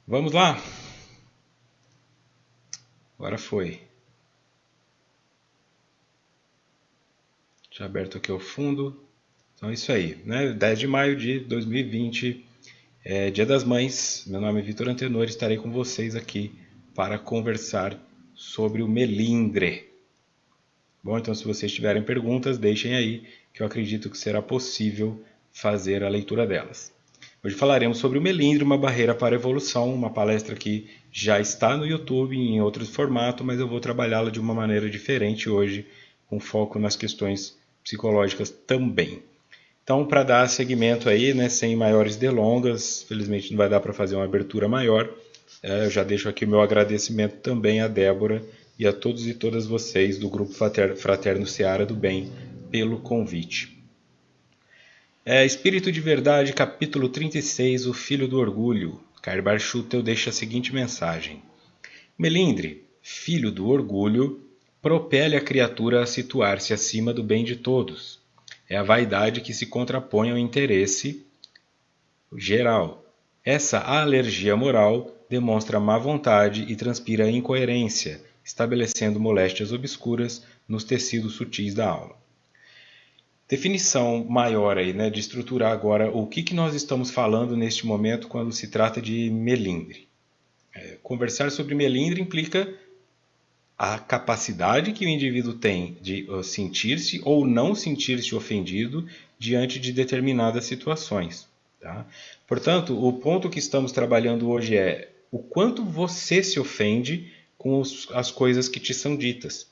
Vamos lá? Agora foi. Já aberto aqui o fundo. Então é isso aí, né? 10 de maio de 2020, Dia das Mães. Meu nome é Vitor Antenor, estarei com vocês aqui para conversar sobre o melindre. Bom, então se vocês tiverem perguntas, deixem aí, que eu acredito que será possível fazer a leitura delas. Hoje falaremos sobre o melindre, uma barreira para a evolução, uma palestra que já está no YouTube em outro formato, mas eu vou trabalhá-la de uma maneira diferente hoje, com foco nas questões psicológicas também. Então, para dar seguimento aí, né, sem maiores delongas, felizmente não vai dar para fazer uma abertura maior, eu já deixo aqui o meu agradecimento também à Débora e a todos e todas vocês do Grupo Fraterno Seara do Bem pelo convite. Espírito de Verdade, capítulo 36, O Filho do Orgulho. Karbar Schutel deixa a seguinte mensagem. Melindre, filho do orgulho, propele a criatura a situar-se acima do bem de todos. É a vaidade que se contrapõe ao interesse geral. Essa alergia moral demonstra má vontade e transpira incoerência, estabelecendo moléstias obscuras nos tecidos sutis da alma. Definição maior aí, né, de estruturar agora o que nós estamos falando neste momento quando se trata de melindre. Conversar sobre melindre implica a capacidade que o indivíduo tem de sentir-se ou não sentir-se ofendido diante de determinadas situações. Tá? Portanto, o ponto que estamos trabalhando hoje é o quanto você se ofende com as coisas que te são ditas.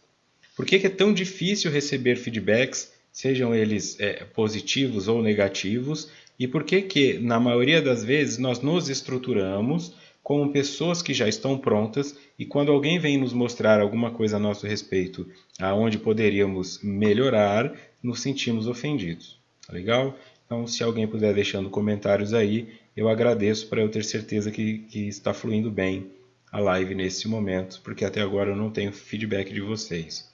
Por que é tão difícil receber feedbacks, sejam eles positivos ou negativos, e por que, na maioria das vezes, nós nos estruturamos como pessoas que já estão prontas e quando alguém vem nos mostrar alguma coisa a nosso respeito, aonde poderíamos melhorar, nos sentimos ofendidos. Tá legal? Então, se alguém puder deixando comentários aí, eu agradeço para eu ter certeza que está fluindo bem a live nesse momento, porque até agora eu não tenho feedback de vocês.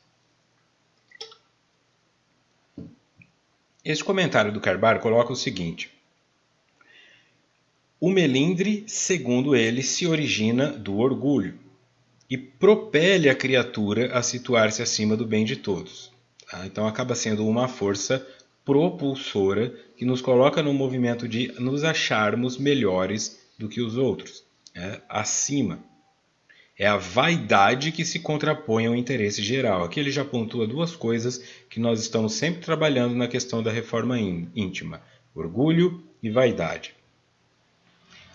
Este comentário do Karbar coloca o seguinte: o melindre, segundo ele, se origina do orgulho e propele a criatura a situar-se acima do bem de todos. Tá? Então acaba sendo uma força propulsora que nos coloca no movimento de nos acharmos melhores do que os outros, acima. É a vaidade que se contrapõe ao interesse geral. Aqui ele já pontua duas coisas que nós estamos sempre trabalhando na questão da reforma íntima: orgulho e vaidade.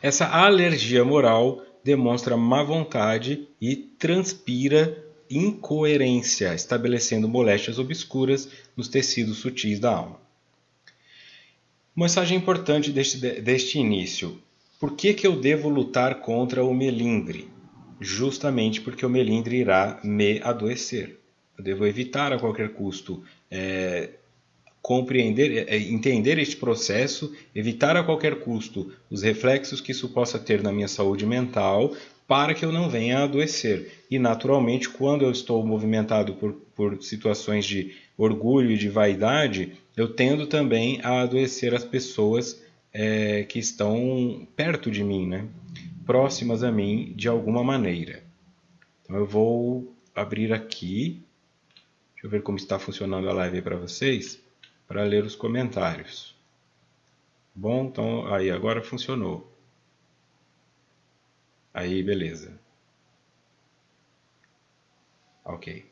Essa alergia moral demonstra má vontade e transpira incoerência, estabelecendo moléstias obscuras nos tecidos sutis da alma. Uma mensagem importante deste início. Por que eu devo lutar contra o melindre? Justamente porque o melindre irá me adoecer. Eu devo evitar a qualquer custo compreender, entender este processo, evitar a qualquer custo os reflexos que isso possa ter na minha saúde mental, para que eu não venha a adoecer. E naturalmente, quando eu estou movimentado por situações de orgulho e de vaidade, eu tendo também a adoecer as pessoas que estão perto de mim, né? Próximas a mim de alguma maneira. Então eu vou abrir aqui, deixa eu ver como está funcionando a live aí para vocês, para ler os comentários. Bom, então aí agora funcionou. Aí, beleza. Ok.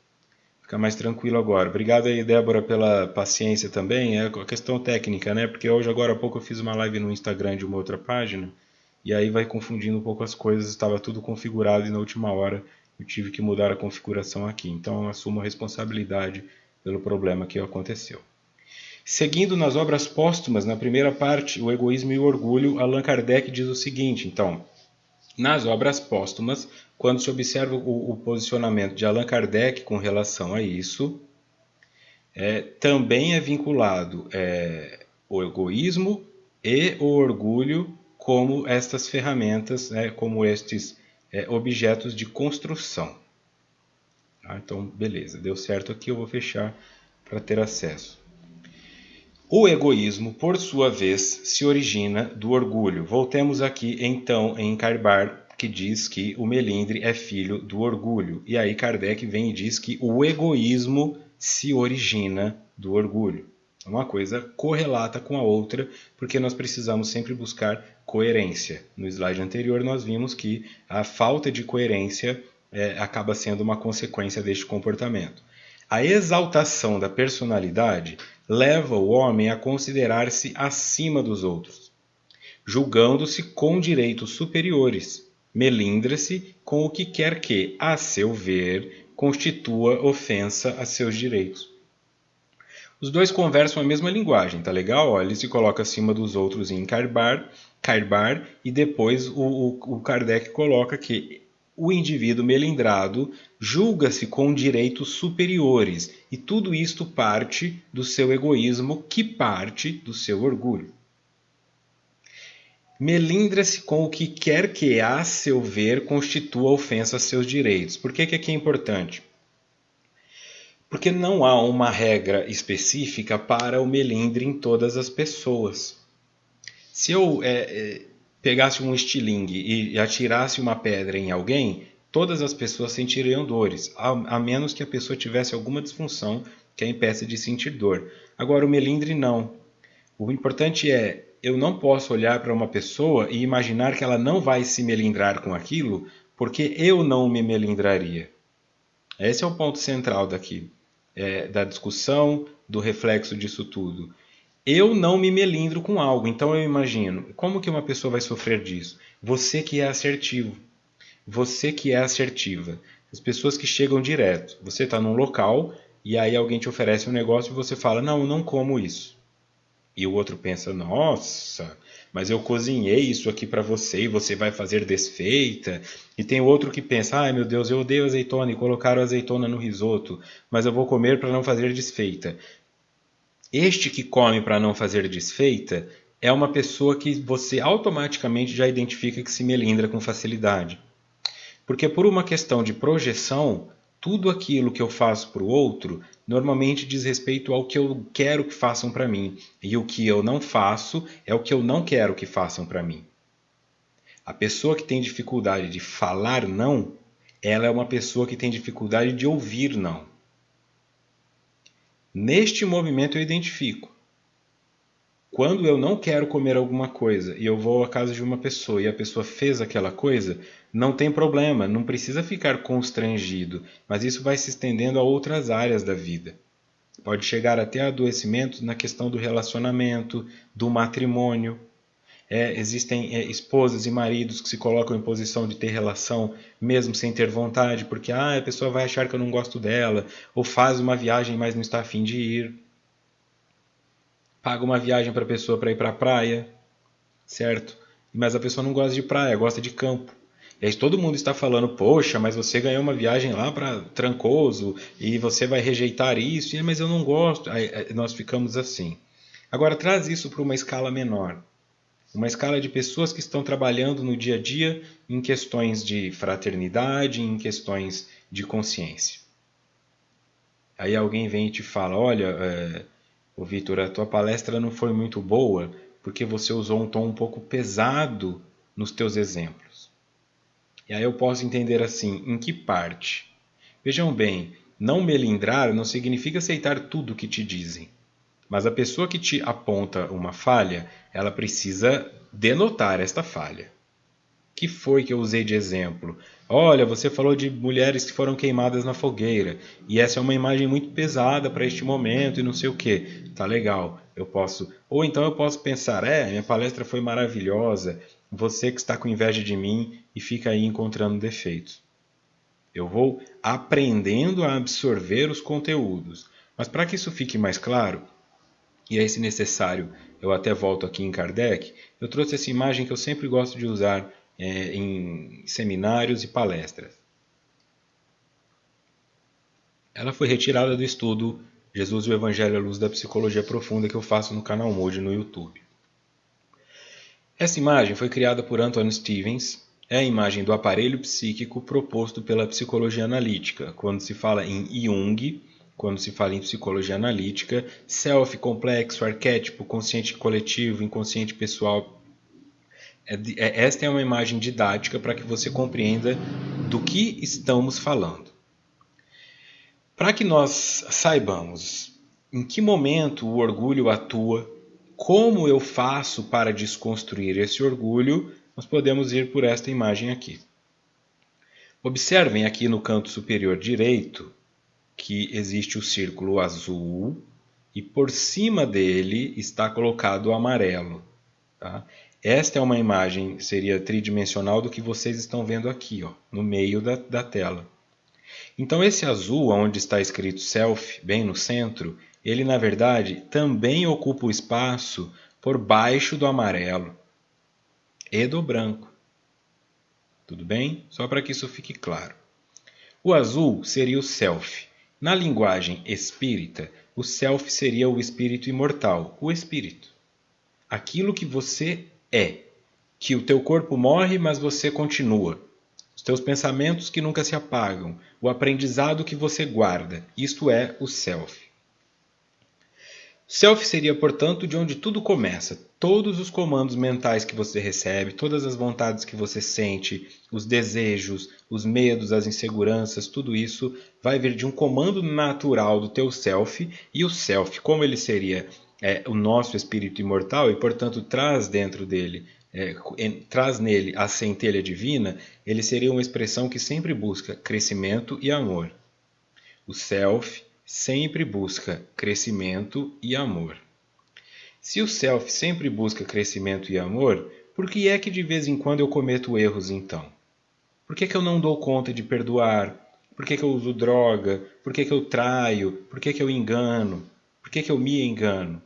Fica mais tranquilo agora. Obrigado aí, Débora, pela paciência também. É a questão técnica, né? Porque hoje, agora há pouco, eu fiz uma live no Instagram de uma outra página e aí vai confundindo um pouco as coisas. Estava tudo configurado e na última hora eu tive que mudar a configuração aqui. Então, eu assumo a responsabilidade pelo problema que aconteceu. Seguindo nas obras póstumas, na primeira parte, O Egoísmo e o Orgulho, Allan Kardec diz o seguinte, então, nas obras póstumas, quando se observa o posicionamento de Allan Kardec com relação a isso, também é vinculado o egoísmo e o orgulho como estas ferramentas, como estes objetos de construção. Tá? Então, beleza, deu certo aqui, eu vou fechar para ter acesso. O egoísmo, por sua vez, se origina do orgulho. Voltemos aqui, então, em Karbar, que diz que o melindre é filho do orgulho. E aí Kardec vem e diz que o egoísmo se origina do orgulho. Uma coisa correlata com a outra, porque nós precisamos sempre buscar coerência. No slide anterior nós vimos que a falta de coerência acaba sendo uma consequência deste comportamento. A exaltação da personalidade leva o homem a considerar-se acima dos outros, julgando-se com direitos superiores. Melindra-se com o que quer que, a seu ver, constitua ofensa a seus direitos. Os dois conversam a mesma linguagem, tá legal? Ó, ele se coloca acima dos outros em Karbar, e depois o Kardec coloca que o indivíduo melindrado julga-se com direitos superiores, e tudo isto parte do seu egoísmo, que parte do seu orgulho. Melindra-se com o que quer que, a seu ver, constitua ofensa a seus direitos. Por que aqui é importante? Porque não há uma regra específica para o melindre em todas as pessoas. Se eu pegasse um estilingue e atirasse uma pedra em alguém, todas as pessoas sentiriam dores, a menos que a pessoa tivesse alguma disfunção que a impeça de sentir dor. Agora, o melindre não. O importante é, eu não posso olhar para uma pessoa e imaginar que ela não vai se melindrar com aquilo, porque eu não me melindraria. Esse é o ponto central daqui, da discussão, do reflexo disso tudo. Eu não me melindro com algo, então eu imagino, como que uma pessoa vai sofrer disso? Você que é assertivo, você que é assertiva. As pessoas que chegam direto, você está num local e aí alguém te oferece um negócio e você fala, não, eu não como isso. E o outro pensa, nossa, mas eu cozinhei isso aqui para você e você vai fazer desfeita. E tem outro que pensa, ai meu Deus, eu odeio azeitona e colocaram azeitona no risoto, mas eu vou comer para não fazer desfeita. Este que come para não fazer desfeita é uma pessoa que você automaticamente já identifica que se melindra com facilidade. Porque por uma questão de projeção, tudo aquilo que eu faço para o outro normalmente diz respeito ao que eu quero que façam para mim. E o que eu não faço é o que eu não quero que façam para mim. A pessoa que tem dificuldade de falar não, ela é uma pessoa que tem dificuldade de ouvir não. Neste movimento eu identifico. Quando eu não quero comer alguma coisa e eu vou à casa de uma pessoa e a pessoa fez aquela coisa, não tem problema, não precisa ficar constrangido, mas isso vai se estendendo a outras áreas da vida. Pode chegar até a adoecimento na questão do relacionamento, do matrimônio. Existem esposas e maridos que se colocam em posição de ter relação mesmo sem ter vontade, porque a pessoa vai achar que eu não gosto dela, ou faz uma viagem, mas não está a fim de ir. Paga uma viagem para a pessoa para ir para a praia, certo? Mas a pessoa não gosta de praia, gosta de campo. E aí todo mundo está falando, poxa, mas você ganhou uma viagem lá para Trancoso e você vai rejeitar isso, mas eu não gosto. Aí nós ficamos assim. Agora traz isso para uma escala menor. Uma escala de pessoas que estão trabalhando no dia a dia em questões de fraternidade, em questões de consciência. Aí alguém vem e te fala, olha, Vitor, a tua palestra não foi muito boa porque você usou um tom um pouco pesado nos teus exemplos. E aí eu posso entender assim, em que parte? Vejam bem, não melindrar não significa aceitar tudo que te dizem. Mas a pessoa que te aponta uma falha, ela precisa denotar esta falha. O que foi que eu usei de exemplo? Olha, você falou de mulheres que foram queimadas na fogueira. E essa é uma imagem muito pesada para este momento e não sei o que. Tá legal, eu posso... Ou então eu posso pensar, minha palestra foi maravilhosa. Você que está com inveja de mim e fica aí encontrando defeitos. Eu vou aprendendo a absorver os conteúdos. Mas para que isso fique mais claro, e aí se necessário eu até volto aqui em Kardec, eu trouxe essa imagem que eu sempre gosto de usar em seminários e palestras. Ela foi retirada do estudo Jesus e o Evangelho à Luz da Psicologia Profunda que eu faço no canal Mood no YouTube. Essa imagem foi criada por Anthony Stevens, é a imagem do aparelho psíquico proposto pela psicologia analítica, quando se fala em Jung, quando se fala em psicologia analítica, self, complexo, arquétipo, consciente coletivo, inconsciente pessoal. Esta é uma imagem didática para que você compreenda do que estamos falando. Para que nós saibamos em que momento o orgulho atua, como eu faço para desconstruir esse orgulho, nós podemos ir por esta imagem aqui. Observem aqui no canto superior direito que existe o círculo azul e por cima dele está colocado o amarelo. Tá? Esta é uma imagem, seria tridimensional do que vocês estão vendo aqui, ó, no meio da tela. Então esse azul, onde está escrito Self, bem no centro, ele na verdade também ocupa o espaço por baixo do amarelo e do branco. Tudo bem? Só para que isso fique claro. O azul seria o Self. Na linguagem espírita, o Self seria o espírito imortal, o espírito. Aquilo que você é, que o teu corpo morre, mas você continua. Os teus pensamentos que nunca se apagam, o aprendizado que você guarda, isto é o Self. Self seria, portanto, de onde tudo começa. Todos os comandos mentais que você recebe, todas as vontades que você sente, os desejos, os medos, as inseguranças, tudo isso vai vir de um comando natural do teu Self. E o Self, como ele seria o nosso espírito imortal e, portanto, traz dentro dele, traz nele a centelha divina, ele seria uma expressão que sempre busca crescimento e amor. O Self sempre busca crescimento e amor. Se o Self sempre busca crescimento e amor, por que é que de vez em quando eu cometo erros então? Por que eu não dou conta de perdoar? Por que eu uso droga? Por que eu traio? Por que eu engano? Por que eu me engano?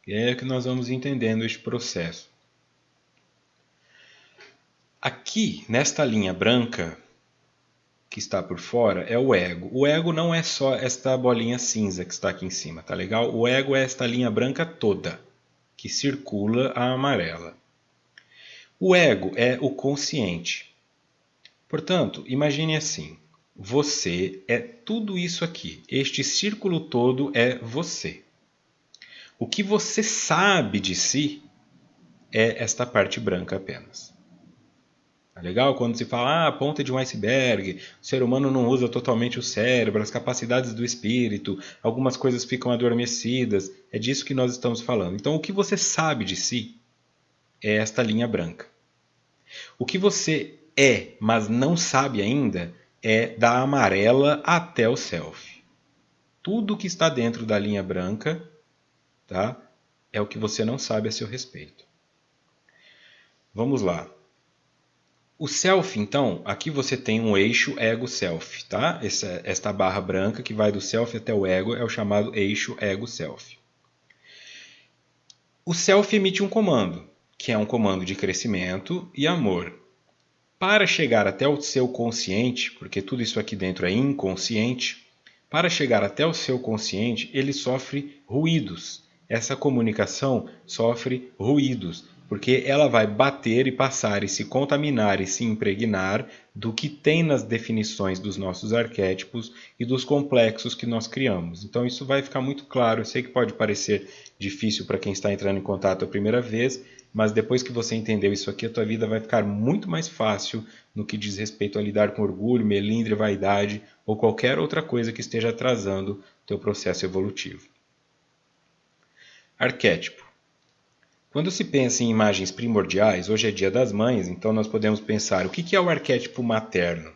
E é que nós vamos entendendo este processo. Aqui, nesta linha branca, que está por fora, é o ego. O ego não é só esta bolinha cinza que está aqui em cima, tá legal? O ego é esta linha branca toda, que circula a amarela. O ego é o consciente. Portanto, imagine assim, você é tudo isso aqui. Este círculo todo é você. O que você sabe de si é esta parte branca apenas. Tá legal? Quando se fala, a ponta de um iceberg, o ser humano não usa totalmente o cérebro, as capacidades do espírito, algumas coisas ficam adormecidas, é disso que nós estamos falando. Então, o que você sabe de si é esta linha branca. O que você é, mas não sabe ainda, é da amarela até o Self. Tudo que está dentro da linha branca, tá, é o que você não sabe a seu respeito. Vamos lá. O Self, então, aqui você tem um eixo ego-self, tá? Esta barra branca que vai do Self até o ego é o chamado eixo ego-self. O Self emite um comando, que é um comando de crescimento e amor. Para chegar até o seu consciente, porque tudo isso aqui dentro é inconsciente, para chegar até o seu consciente, ele sofre ruídos. Essa comunicação sofre ruídos, porque ela vai bater e passar e se contaminar e se impregnar do que tem nas definições dos nossos arquétipos e dos complexos que nós criamos. Então isso vai ficar muito claro. Eu sei que pode parecer difícil para quem está entrando em contato a primeira vez, mas depois que você entendeu isso aqui, a tua vida vai ficar muito mais fácil no que diz respeito a lidar com orgulho, melindre, vaidade ou qualquer outra coisa que esteja atrasando o teu processo evolutivo. Arquétipo. Quando se pensa em imagens primordiais, hoje é Dia das Mães, então nós podemos pensar o que é o arquétipo materno.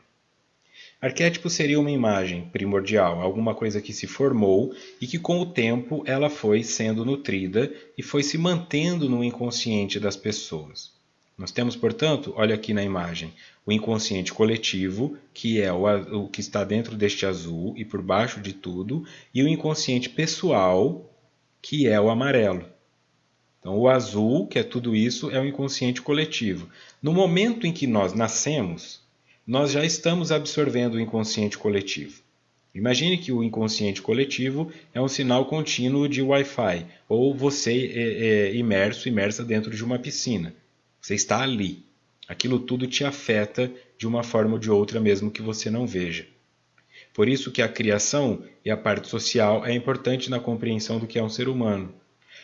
Arquétipo seria uma imagem primordial, alguma coisa que se formou e que com o tempo ela foi sendo nutrida e foi se mantendo no inconsciente das pessoas. Nós temos, portanto, olha aqui na imagem, o inconsciente coletivo, que é o que está dentro deste azul e por baixo de tudo, e o inconsciente pessoal, que é o amarelo. Então, o azul, que é tudo isso, é o inconsciente coletivo. No momento em que nós nascemos, nós já estamos absorvendo o inconsciente coletivo. Imagine que o inconsciente coletivo é um sinal contínuo de Wi-Fi, ou você imersa dentro de uma piscina. Você está ali. Aquilo tudo te afeta de uma forma ou de outra, mesmo que você não veja. Por isso que a criação e a parte social é importante na compreensão do que é um ser humano.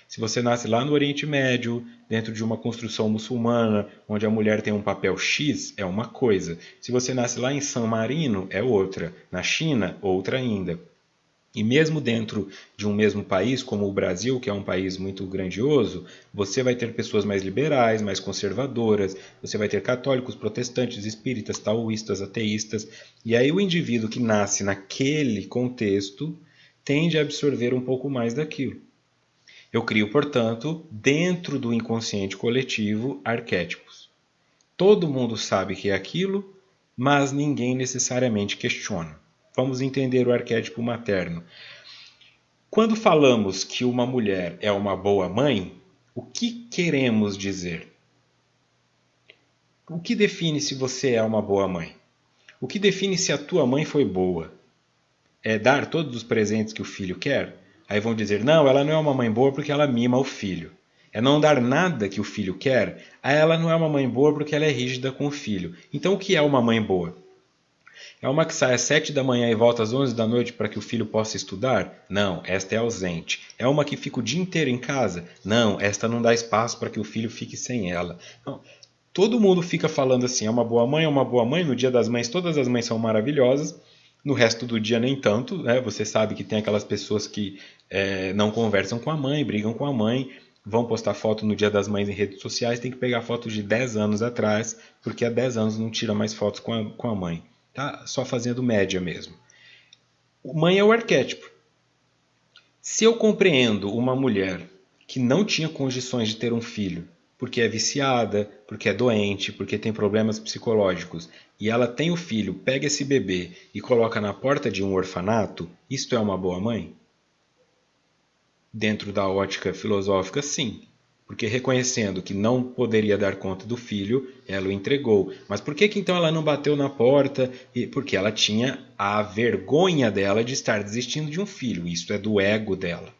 Se você nasce lá no Oriente Médio, dentro de uma construção muçulmana, onde a mulher tem um papel X, é uma coisa. Se você nasce lá em San Marino, é outra. Na China, outra ainda. E mesmo dentro de um mesmo país, como o Brasil, que é um país muito grandioso, você vai ter pessoas mais liberais, mais conservadoras, você vai ter católicos, protestantes, espíritas, taoístas, ateístas. E aí o indivíduo que nasce naquele contexto tende a absorver um pouco mais daquilo. Eu crio, portanto, dentro do inconsciente coletivo, arquétipos. Todo mundo sabe que é aquilo, mas ninguém necessariamente questiona. Vamos entender o arquétipo materno. Quando falamos que uma mulher é uma boa mãe, o que queremos dizer? O que define se você é uma boa mãe? O que define se a tua mãe foi boa? É dar todos os presentes que o filho quer? Aí vão dizer, não, ela não é uma mãe boa porque ela mima o filho. É não dar nada que o filho quer? Aí ela não é uma mãe boa porque ela é rígida com o filho. Então o que é uma mãe boa? É uma que sai às 7 da manhã e volta às 11 da noite para que o filho possa estudar? Não, esta é ausente. É uma que fica o dia inteiro em casa? Não, esta não dá espaço para que o filho fique sem ela. Não. Todo mundo fica falando assim, é uma boa mãe, é uma boa mãe. No Dia das Mães, todas as mães são maravilhosas. No resto do dia, nem tanto. Né? Você sabe que tem aquelas pessoas que não conversam com a mãe, brigam com a mãe, vão postar foto no Dia das Mães em redes sociais, tem que pegar fotos de 10 anos atrás, porque há 10 anos não tira mais fotos com a mãe. Tá? Só fazendo média mesmo. Mãe é o arquétipo. Se eu compreendo uma mulher que não tinha condições de ter um filho, porque é viciada, porque é doente, porque tem problemas psicológicos, e ela tem o filho, pega esse bebê e coloca na porta de um orfanato, isto é uma boa mãe? Dentro da ótica filosófica, sim. Porque reconhecendo que não poderia dar conta do filho, ela o entregou. Mas por que então ela não bateu na porta? Porque ela tinha a vergonha dela de estar desistindo de um filho. Isso é do ego dela.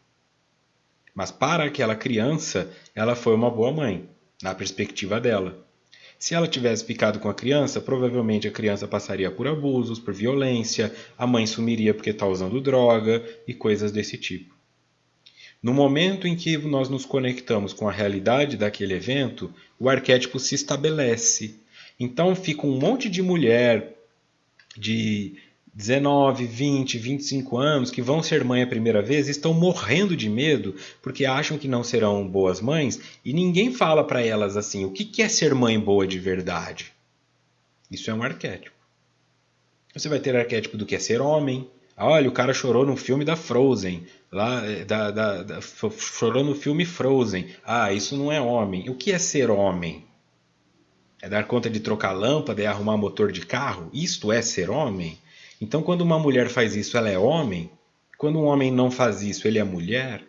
Mas para aquela criança, ela foi uma boa mãe, na perspectiva dela. Se ela tivesse ficado com a criança, provavelmente a criança passaria por abusos, por violência, a mãe sumiria porque está usando droga e coisas desse tipo. No momento em que nós nos conectamos com a realidade daquele evento, o arquétipo se estabelece. Então fica um monte de mulher de 19, 20, 25 anos que vão ser mãe a primeira vez e estão morrendo de medo porque acham que não serão boas mães e ninguém fala para elas assim, o que é ser mãe boa de verdade? Isso é um arquétipo. Você vai ter arquétipo do que é ser homem. Olha, o cara chorou no filme da Frozen. Lá, chorou no filme Frozen. Ah, isso não é homem. O que é ser homem? É dar conta de trocar lâmpada e arrumar motor de carro? Isto é ser homem? Então, quando uma mulher faz isso, ela é homem? Quando um homem não faz isso, ele é mulher?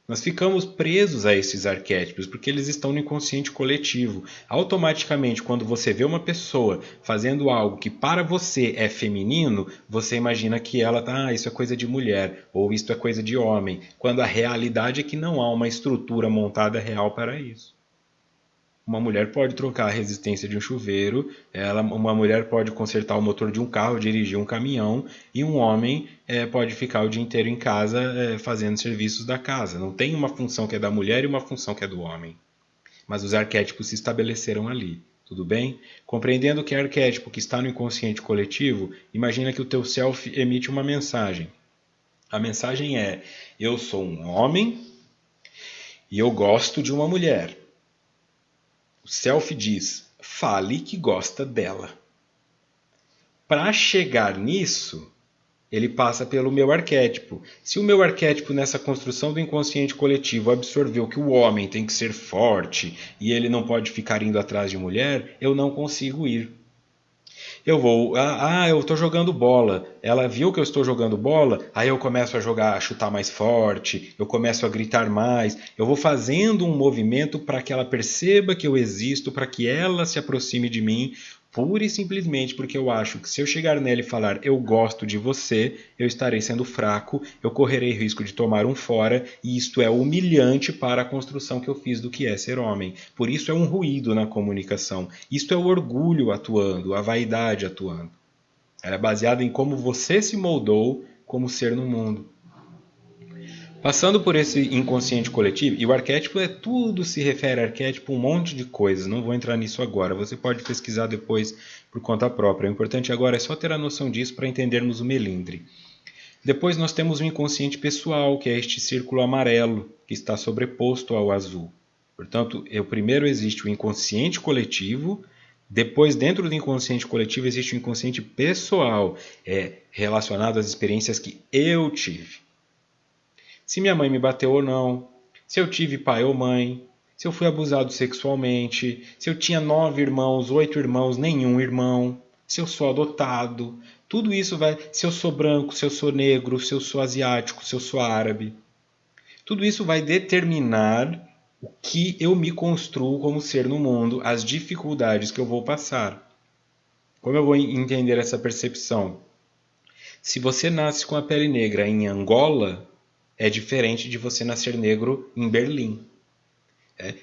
Nós ficamos presos a esses arquétipos porque eles estão no inconsciente coletivo. Automaticamente, quando você vê uma pessoa fazendo algo que para você é feminino, você imagina que ela tá, isso é coisa de mulher ou isso é coisa de homem, quando a realidade é que não há uma estrutura montada real para isso. Uma mulher pode trocar a resistência de um chuveiro, uma mulher pode consertar o motor de um carro, dirigir um caminhão, e um homem pode ficar o dia inteiro em casa fazendo serviços da casa. Não tem uma função que é da mulher e uma função que é do homem. Mas os arquétipos se estabeleceram ali. Tudo bem? Compreendendo que é arquétipo que está no inconsciente coletivo, imagina que o teu self emite uma mensagem. A mensagem é: eu sou um homem e eu gosto de uma mulher. O self diz, fale que gosta dela. Para chegar nisso, ele passa pelo meu arquétipo. Se o meu arquétipo nessa construção do inconsciente coletivo absorveu que o homem tem que ser forte e ele não pode ficar indo atrás de mulher, eu não consigo ir. Eu estou jogando bola. Ela viu que eu estou jogando bola, aí eu começo a chutar mais forte, eu começo a gritar mais. Eu vou fazendo um movimento para que ela perceba que eu existo, para que ela se aproxime de mim, pura e simplesmente porque eu acho que se eu chegar nela e falar eu gosto de você, eu estarei sendo fraco, eu correrei risco de tomar um fora, e isto é humilhante para a construção que eu fiz do que é ser homem. Por isso é um ruído na comunicação. Isto é o orgulho atuando, a vaidade atuando. Ela é baseada em como você se moldou como ser no mundo. Passando por esse inconsciente coletivo, e o arquétipo é tudo, se refere a arquétipo, um monte de coisas, não vou entrar nisso agora, você pode pesquisar depois por conta própria. O importante agora é só ter a noção disso para entendermos o melindre. Depois nós temos o inconsciente pessoal, que é este círculo amarelo, que está sobreposto ao azul. Portanto, primeiro existe o inconsciente coletivo, depois dentro do inconsciente coletivo existe o inconsciente pessoal, relacionado às experiências que eu tive. Se minha mãe me bateu ou não, se eu tive pai ou mãe, se eu fui abusado sexualmente, se eu tinha 9 irmãos, 8 irmãos, nenhum irmão, se eu sou adotado, tudo isso vai. Se eu sou branco, se eu sou negro, se eu sou asiático, se eu sou árabe. Tudo isso vai determinar o que eu me construo como ser no mundo, as dificuldades que eu vou passar. Como eu vou entender essa percepção? Se você nasce com a pele negra em Angola, é diferente de você nascer negro em Berlim.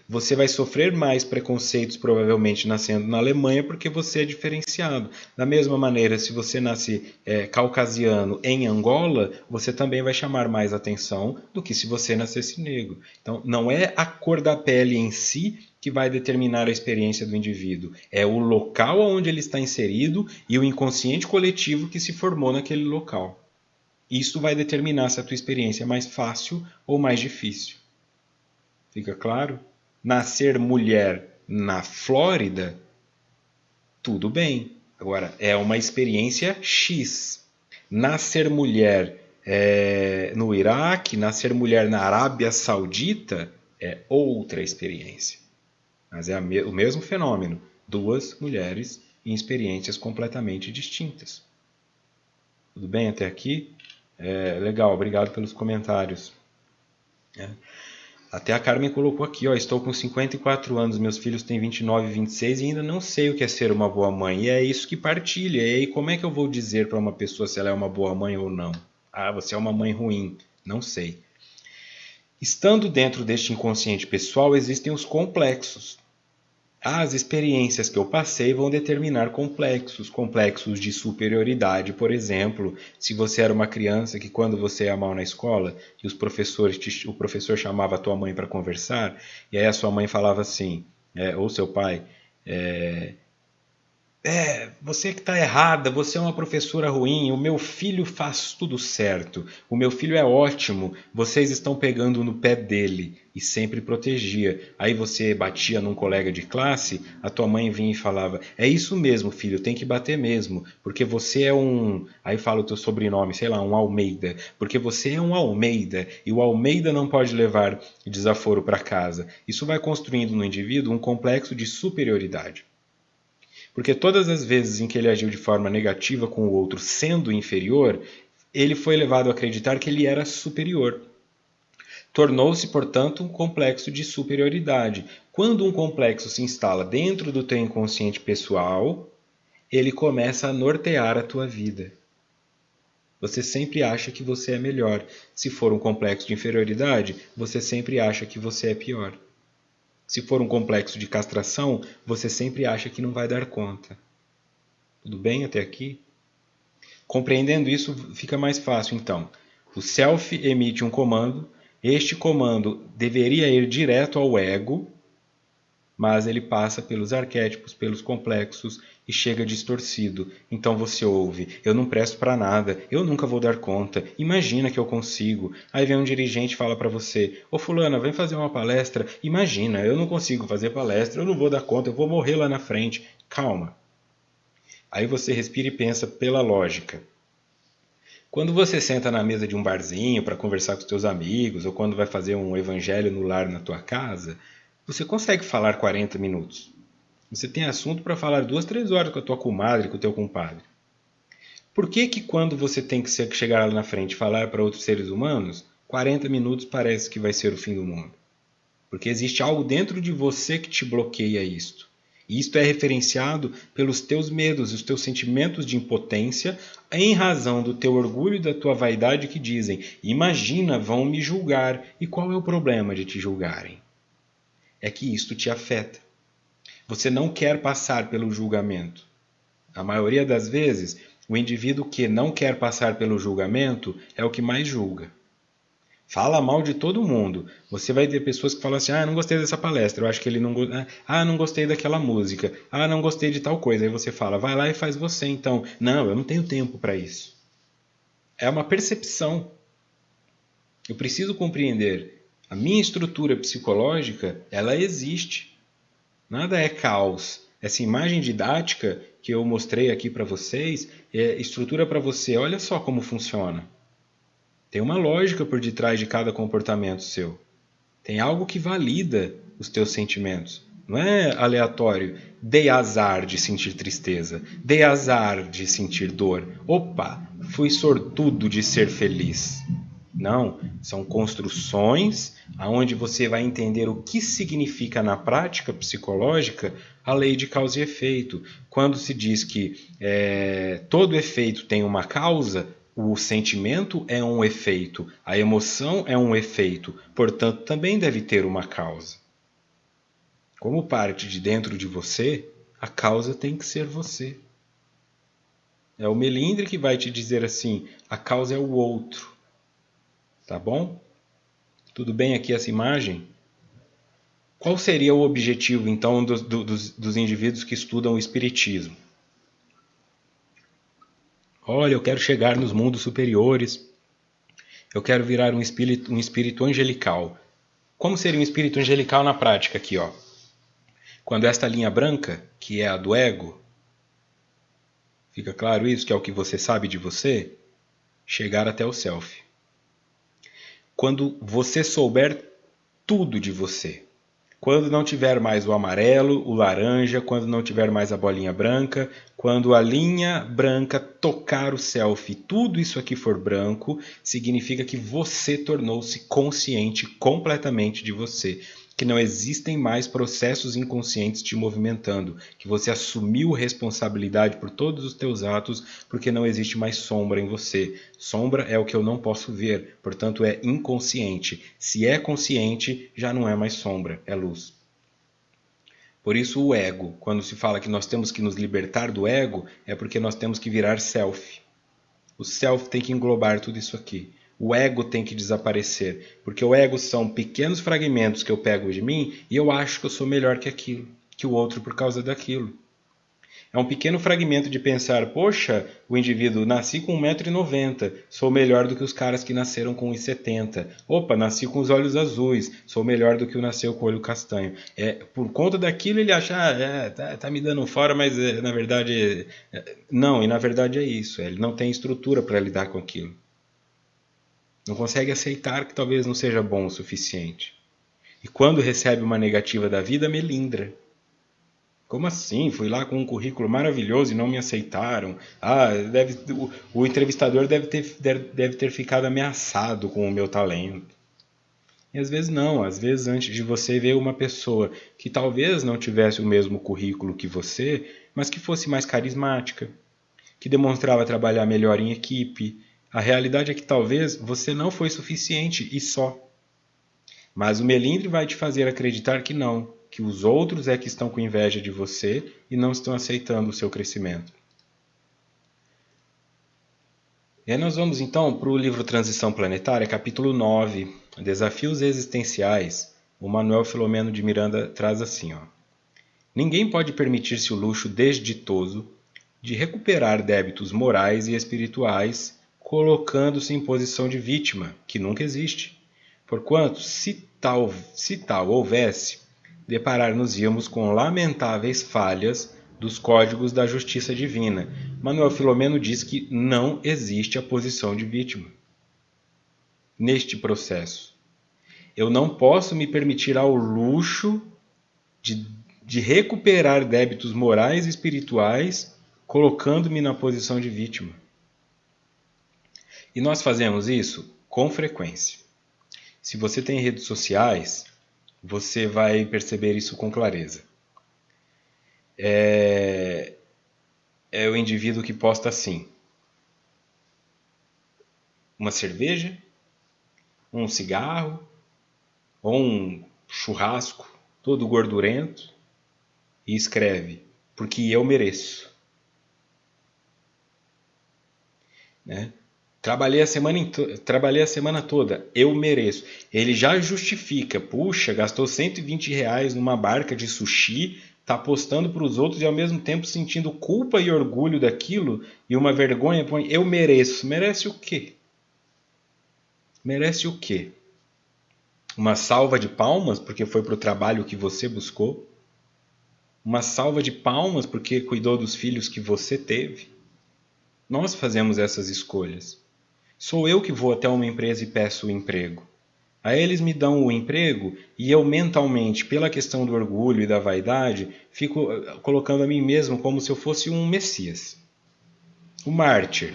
Você vai sofrer mais preconceitos provavelmente nascendo na Alemanha porque você é diferenciado. Da mesma maneira, se você nasce caucasiano em Angola, você também vai chamar mais atenção do que se você nascesse negro. Então, não é a cor da pele em si que vai determinar a experiência do indivíduo. É o local onde ele está inserido e o inconsciente coletivo que se formou naquele local. Isso vai determinar se a tua experiência é mais fácil ou mais difícil. Fica claro? Nascer mulher na Flórida, tudo bem. Agora, é uma experiência X. Nascer mulher no Iraque, nascer mulher na Arábia Saudita, é outra experiência. Mas é o mesmo fenômeno. Duas mulheres em experiências completamente distintas. Tudo bem até aqui? Legal, obrigado pelos comentários. Até a Carmen colocou aqui, estou com 54 anos, meus filhos têm 29 e 26 e ainda não sei o que é ser uma boa mãe. E é isso que partilha. E aí, como é que eu vou dizer para uma pessoa se ela é uma boa mãe ou não? Ah, você é uma mãe ruim. Não sei. Estando dentro deste inconsciente pessoal, existem os complexos. As experiências que eu passei vão determinar complexos de superioridade. Por exemplo, se você era uma criança que quando você ia mal na escola e o professor chamava a tua mãe para conversar, e aí a sua mãe falava assim, ou seu pai, você que está errada, você é uma professora ruim, o meu filho faz tudo certo, o meu filho é ótimo, vocês estão pegando no pé dele, e sempre protegia. Aí você batia num colega de classe, a tua mãe vinha e falava, é isso mesmo filho, tem que bater mesmo, porque você é um, aí fala o teu sobrenome, sei lá, um Almeida, porque você é um Almeida, e o Almeida não pode levar desaforo para casa. Isso vai construindo no indivíduo um complexo de superioridade. Porque todas as vezes em que ele agiu de forma negativa com o outro sendo inferior, ele foi levado a acreditar que ele era superior. Tornou-se, portanto, um complexo de superioridade. Quando um complexo se instala dentro do teu inconsciente pessoal, ele começa a nortear a tua vida. Você sempre acha que você é melhor. Se for um complexo de inferioridade, você sempre acha que você é pior. Se for um complexo de castração, você sempre acha que não vai dar conta. Tudo bem até aqui? Compreendendo isso, fica mais fácil então. O self emite um comando, este comando deveria ir direto ao ego, mas ele passa pelos arquétipos, pelos complexos e chega distorcido. Então você ouve, eu não presto para nada, eu nunca vou dar conta, imagina que eu consigo. Aí vem um dirigente e fala para você, ô fulana, vem fazer uma palestra, imagina, eu não consigo fazer palestra, eu não vou dar conta, eu vou morrer lá na frente. Calma. Aí você respira e pensa pela lógica. Quando você senta na mesa de um barzinho para conversar com os teus amigos, ou quando vai fazer um evangelho no lar na tua casa, você consegue falar 40 minutos. Você tem assunto para falar 2, 3 horas com a tua comadre, com o teu compadre. Por que quando você tem que chegar lá na frente e falar para outros seres humanos, 40 minutos parece que vai ser o fim do mundo? Porque existe algo dentro de você que te bloqueia isto. E isto é referenciado pelos teus medos, os teus sentimentos de impotência, em razão do teu orgulho e da tua vaidade que dizem, imagina, vão me julgar. E qual é o problema de te julgarem? É que isto te afeta. Você não quer passar pelo julgamento. A maioria das vezes, o indivíduo que não quer passar pelo julgamento é o que mais julga. Fala mal de todo mundo. Você vai ter pessoas que falam assim: ah, não gostei dessa palestra, eu acho que ele não. Ah, não gostei daquela música. Ah, não gostei de tal coisa. Aí você fala: vai lá e faz você então. Não, eu não tenho tempo para isso. É uma percepção. Eu preciso compreender. A minha estrutura psicológica, ela existe. Nada é caos. Essa imagem didática que eu mostrei aqui para vocês é estrutura para você. Olha só como funciona. Tem uma lógica por detrás de cada comportamento seu. Tem algo que valida os teus sentimentos. Não é aleatório. Dei azar de sentir tristeza. Dei azar de sentir dor. Opa, fui sortudo de ser feliz. Não, são construções aonde você vai entender o que significa na prática psicológica a lei de causa e efeito. Quando se diz que todo efeito tem uma causa, o sentimento é um efeito, a emoção é um efeito, portanto também deve ter uma causa. Como parte de dentro de você, a causa tem que ser você. É o melindre que vai te dizer assim: a causa é o outro. Tá bom? Tudo bem aqui essa imagem? Qual seria o objetivo, então, dos indivíduos que estudam o Espiritismo? Olha, eu quero chegar nos mundos superiores. Eu quero virar um espírito angelical. Como seria um espírito angelical na prática aqui, ó? Quando esta linha branca, que é a do ego, fica claro isso, que é o que você sabe de você, chegar até o self. Quando você souber tudo de você, quando não tiver mais o amarelo, o laranja, quando não tiver mais a bolinha branca, quando a linha branca tocar o self, tudo isso aqui for branco, significa que você tornou-se consciente completamente de você, que não existem mais processos inconscientes te movimentando, que você assumiu responsabilidade por todos os teus atos, porque não existe mais sombra em você. Sombra é o que eu não posso ver, portanto é inconsciente. Se é consciente, já não é mais sombra, é luz. Por isso o ego, quando se fala que nós temos que nos libertar do ego, é porque nós temos que virar self. O self tem que englobar tudo isso aqui. O ego tem que desaparecer, porque o ego são pequenos fragmentos que eu pego de mim e eu acho que eu sou melhor que aquilo, que o outro por causa daquilo. É um pequeno fragmento de pensar, poxa, o indivíduo, nasci com 1,90 m, sou melhor do que os caras que nasceram com 1,70 m. Opa, nasci com os olhos azuis, sou melhor do que o nasceu com o olho castanho. Por conta daquilo ele acha, tá me dando fora, mas na verdade... Não, e na verdade é isso, ele não tem estrutura para lidar com aquilo. Não consegue aceitar que talvez não seja bom o suficiente. E quando recebe uma negativa da vida, melindra. Como assim? Fui lá com um currículo maravilhoso e não me aceitaram. O entrevistador deve ter ficado ameaçado com o meu talento. E às vezes não. Às vezes antes de você ver uma pessoa que talvez não tivesse o mesmo currículo que você, mas que fosse mais carismática, que demonstrava trabalhar melhor em equipe. A realidade é que talvez você não foi suficiente e só. Mas o melindre vai te fazer acreditar que não, que os outros é que estão com inveja de você e não estão aceitando o seu crescimento. E aí nós vamos então para o livro Transição Planetária, capítulo 9, Desafios Existenciais. O Manuel Filomeno de Miranda traz assim, ó. Ninguém pode permitir-se o luxo desditoso de recuperar débitos morais e espirituais colocando-se em posição de vítima, que nunca existe. Porquanto, se tal houvesse, deparar-nos-íamos com lamentáveis falhas dos códigos da justiça divina. Manuel Filomeno diz que não existe a posição de vítima neste processo. Eu não posso me permitir ao luxo de recuperar débitos morais e espirituais colocando-me na posição de vítima. E nós fazemos isso com frequência. Se você tem redes sociais, você vai perceber isso com clareza. É o indivíduo que posta assim: uma cerveja, um cigarro, ou um churrasco todo gordurento e escreve, porque eu mereço. Né? Trabalhei a semana toda, eu mereço. Ele já justifica, puxa, gastou R$ 120 numa barca de sushi, tá postando para os outros e ao mesmo tempo sentindo culpa e orgulho daquilo e uma vergonha, põe, eu mereço. Merece o quê? Merece o quê? Uma salva de palmas porque foi para o trabalho que você buscou? Uma salva de palmas porque cuidou dos filhos que você teve? Nós fazemos essas escolhas. Sou eu que vou até uma empresa e peço o emprego. Aí eles me dão o emprego e eu mentalmente, pela questão do orgulho e da vaidade, fico colocando a mim mesmo como se eu fosse um Messias. Um mártir.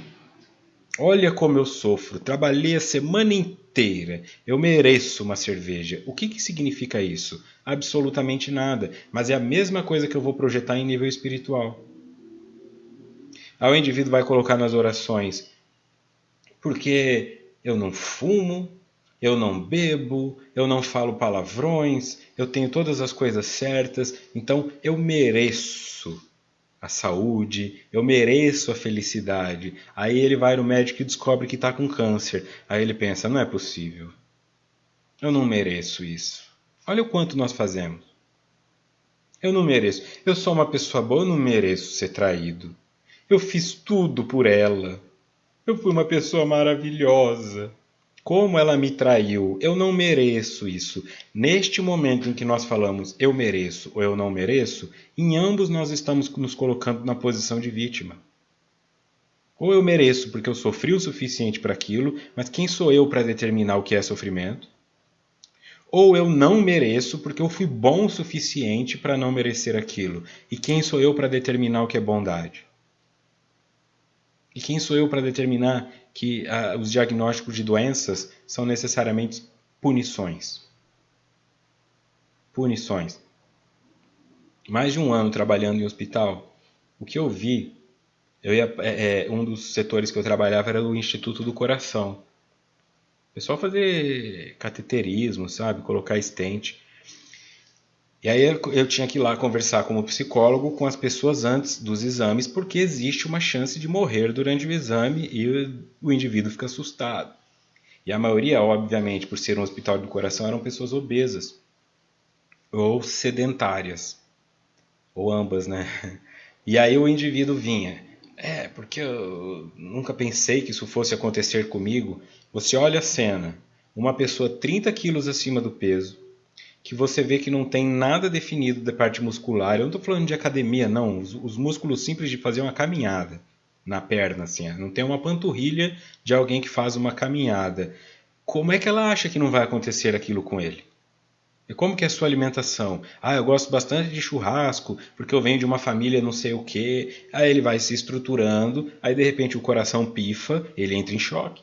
Olha como eu sofro, trabalhei a semana inteira, eu mereço uma cerveja. O que significa isso? Absolutamente nada, mas é a mesma coisa que eu vou projetar em nível espiritual. Aí o indivíduo vai colocar nas orações, porque eu não fumo, eu não bebo, eu não falo palavrões, eu tenho todas as coisas certas, então eu mereço a saúde, eu mereço a felicidade. Aí ele vai no médico e descobre que está com câncer. Aí ele pensa, não é possível. Eu não mereço isso. Olha o quanto nós fazemos. Eu não mereço. Eu sou uma pessoa boa, eu não mereço ser traído. Eu fiz tudo por ela. Eu fui uma pessoa maravilhosa. Como ela me traiu, eu não mereço isso. Neste momento em que nós falamos eu mereço ou eu não mereço, em ambos nós estamos nos colocando na posição de vítima. Ou eu mereço porque eu sofri o suficiente para aquilo, mas quem sou eu para determinar o que é sofrimento? Ou eu não mereço porque eu fui bom o suficiente para não merecer aquilo. E quem sou eu para determinar o que é bondade? E quem sou eu para determinar que os diagnósticos de doenças são necessariamente punições? Punições. Mais de um ano trabalhando em hospital, o que eu vi, um dos setores que eu trabalhava era o Instituto do Coração. O pessoal fazer cateterismo, sabe? Colocar stent. E aí eu tinha que ir lá conversar como psicólogo com as pessoas antes dos exames, porque existe uma chance de morrer durante o exame e o indivíduo fica assustado. E a maioria, obviamente, por ser um hospital do coração, eram pessoas obesas ou sedentárias, ou ambas, né? E aí o indivíduo vinha, porque eu nunca pensei que isso fosse acontecer comigo. Você olha a cena, uma pessoa 30 quilos acima do peso, que você vê que não tem nada definido da parte muscular. Eu não estou falando de academia, não. Os músculos simples de fazer uma caminhada na perna, assim. Não tem uma panturrilha de alguém que faz uma caminhada. Como é que ela acha que não vai acontecer aquilo com ele? E como que é a sua alimentação? Eu gosto bastante de churrasco, porque eu venho de uma família não sei o quê. Aí ele vai se estruturando, aí de repente o coração pifa, ele entra em choque.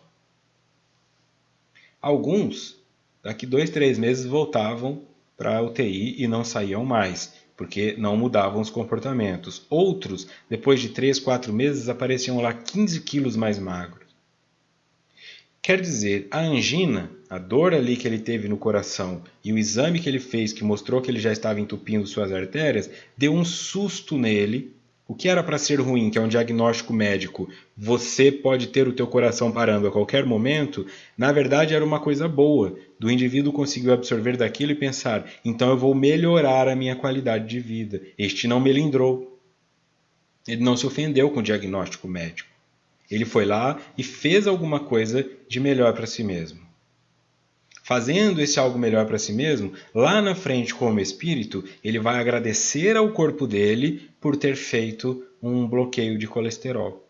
Alguns, daqui 2, 3 meses, voltavam para a UTI e não saíam mais, porque não mudavam os comportamentos. Outros, depois de 3, 4 meses, apareciam lá 15 quilos mais magros. Quer dizer, a angina, a dor ali que ele teve no coração e o exame que ele fez que mostrou que ele já estava entupindo suas artérias, deu um susto nele. O que era para ser ruim, que é um diagnóstico médico, você pode ter o teu coração parando a qualquer momento, na verdade era uma coisa boa. Do indivíduo conseguiu absorver daquilo e pensar, então eu vou melhorar a minha qualidade de vida. Este não melindrou. Ele não se ofendeu com o diagnóstico médico. Ele foi lá e fez alguma coisa de melhor para si mesmo. Fazendo esse algo melhor para si mesmo, lá na frente, como espírito, ele vai agradecer ao corpo dele por ter feito um bloqueio de colesterol.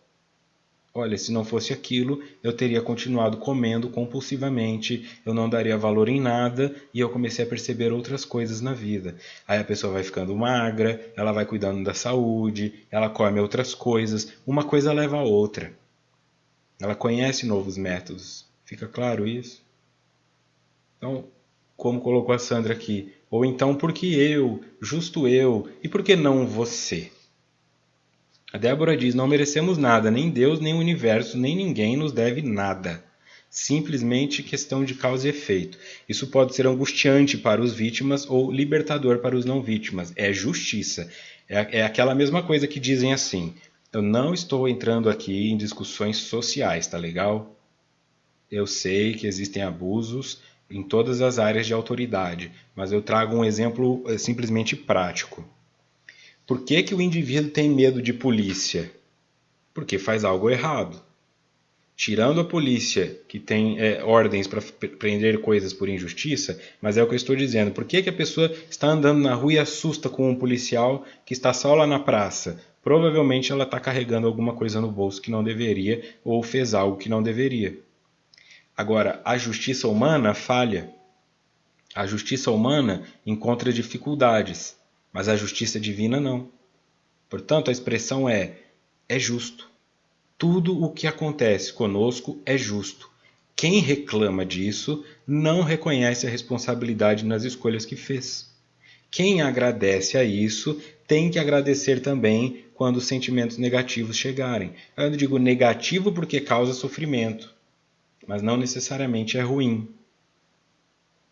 Olha, se não fosse aquilo, eu teria continuado comendo compulsivamente, eu não daria valor em nada e eu comecei a perceber outras coisas na vida. Aí a pessoa vai ficando magra, ela vai cuidando da saúde, ela come outras coisas, uma coisa leva a outra. Ela conhece novos métodos. Fica claro isso? Então, como colocou a Sandra aqui, ou então porque eu, justo eu, e por que não você? A Débora diz, não merecemos nada, nem Deus, nem o universo, nem ninguém nos deve nada. Simplesmente questão de causa e efeito. Isso pode ser angustiante para os vítimas ou libertador para os não vítimas. É justiça. É aquela mesma coisa que dizem assim, eu não estou entrando aqui em discussões sociais, tá legal? Eu sei que existem abusos em todas as áreas de autoridade, mas eu trago um exemplo simplesmente prático. Por que que o indivíduo tem medo de polícia? Porque faz algo errado. Tirando a polícia, que tem ordens para prender coisas por injustiça, mas é o que eu estou dizendo. Por que que a pessoa está andando na rua e assusta com um policial que está só lá na praça? Provavelmente ela está carregando alguma coisa no bolso que não deveria ou fez algo que não deveria. Agora, a justiça humana falha. A justiça humana encontra dificuldades, mas a justiça divina não. Portanto, a expressão é justo. Tudo o que acontece conosco é justo. Quem reclama disso não reconhece a responsabilidade nas escolhas que fez. Quem agradece a isso tem que agradecer também quando os sentimentos negativos chegarem. Eu digo negativo porque causa sofrimento, mas não necessariamente é ruim.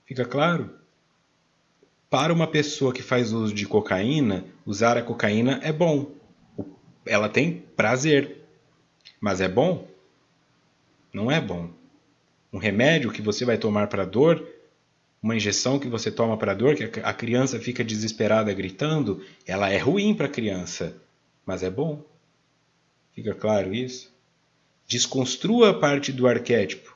Fica claro? Para uma pessoa que faz uso de cocaína, usar a cocaína é bom. Ela tem prazer. Mas é bom? Não é bom. Um remédio que você vai tomar para dor, uma injeção que você toma para dor, que a criança fica desesperada gritando, ela é ruim para a criança, mas é bom. Fica claro isso? Desconstrua a parte do arquétipo.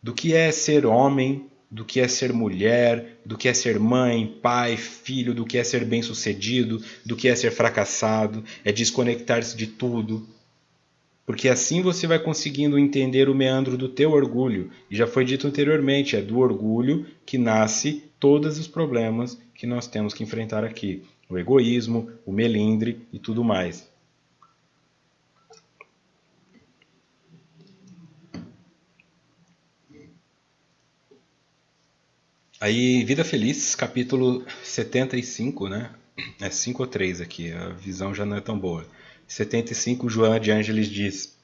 Do que é ser homem, do que é ser mulher, do que é ser mãe, pai, filho, do que é ser bem-sucedido, do que é ser fracassado, é desconectar-se de tudo. Porque assim você vai conseguindo entender o meandro do teu orgulho. E já foi dito anteriormente, é do orgulho que nasce todos os problemas que nós temos que enfrentar aqui. O egoísmo, o melindre e tudo mais. Aí, Vida Feliz, capítulo 75, né? É 5 ou 3 aqui, a visão já não é tão boa. 75, Joana de Ângeles diz: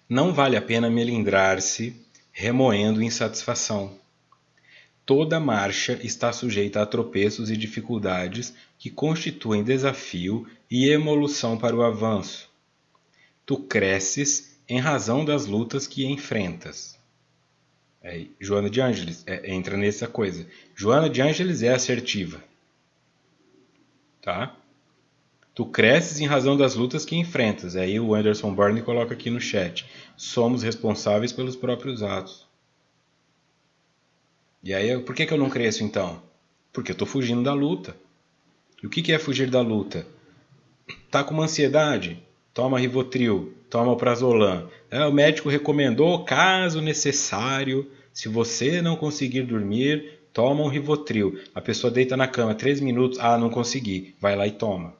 não vale a pena melindrar-se remoendo insatisfação. Toda marcha está sujeita a tropeços e dificuldades que constituem desafio e emolução para o avanço. Tu cresces em razão das lutas que enfrentas. Joana de Ângeles entra nessa coisa. Joana de Ângeles é assertiva. Tá? Tu cresces em razão das lutas que enfrentas. Aí o Anderson Borne coloca aqui no chat. Somos responsáveis pelos próprios atos. E aí, por que eu não cresço então? Porque eu estou fugindo da luta. E o que é fugir da luta? Tá com uma ansiedade? Toma Rivotril, toma o Prazolam. O médico recomendou, caso necessário, se você não conseguir dormir, toma um Rivotril. A pessoa deita na cama 3 minutos, não consegui, vai lá e toma.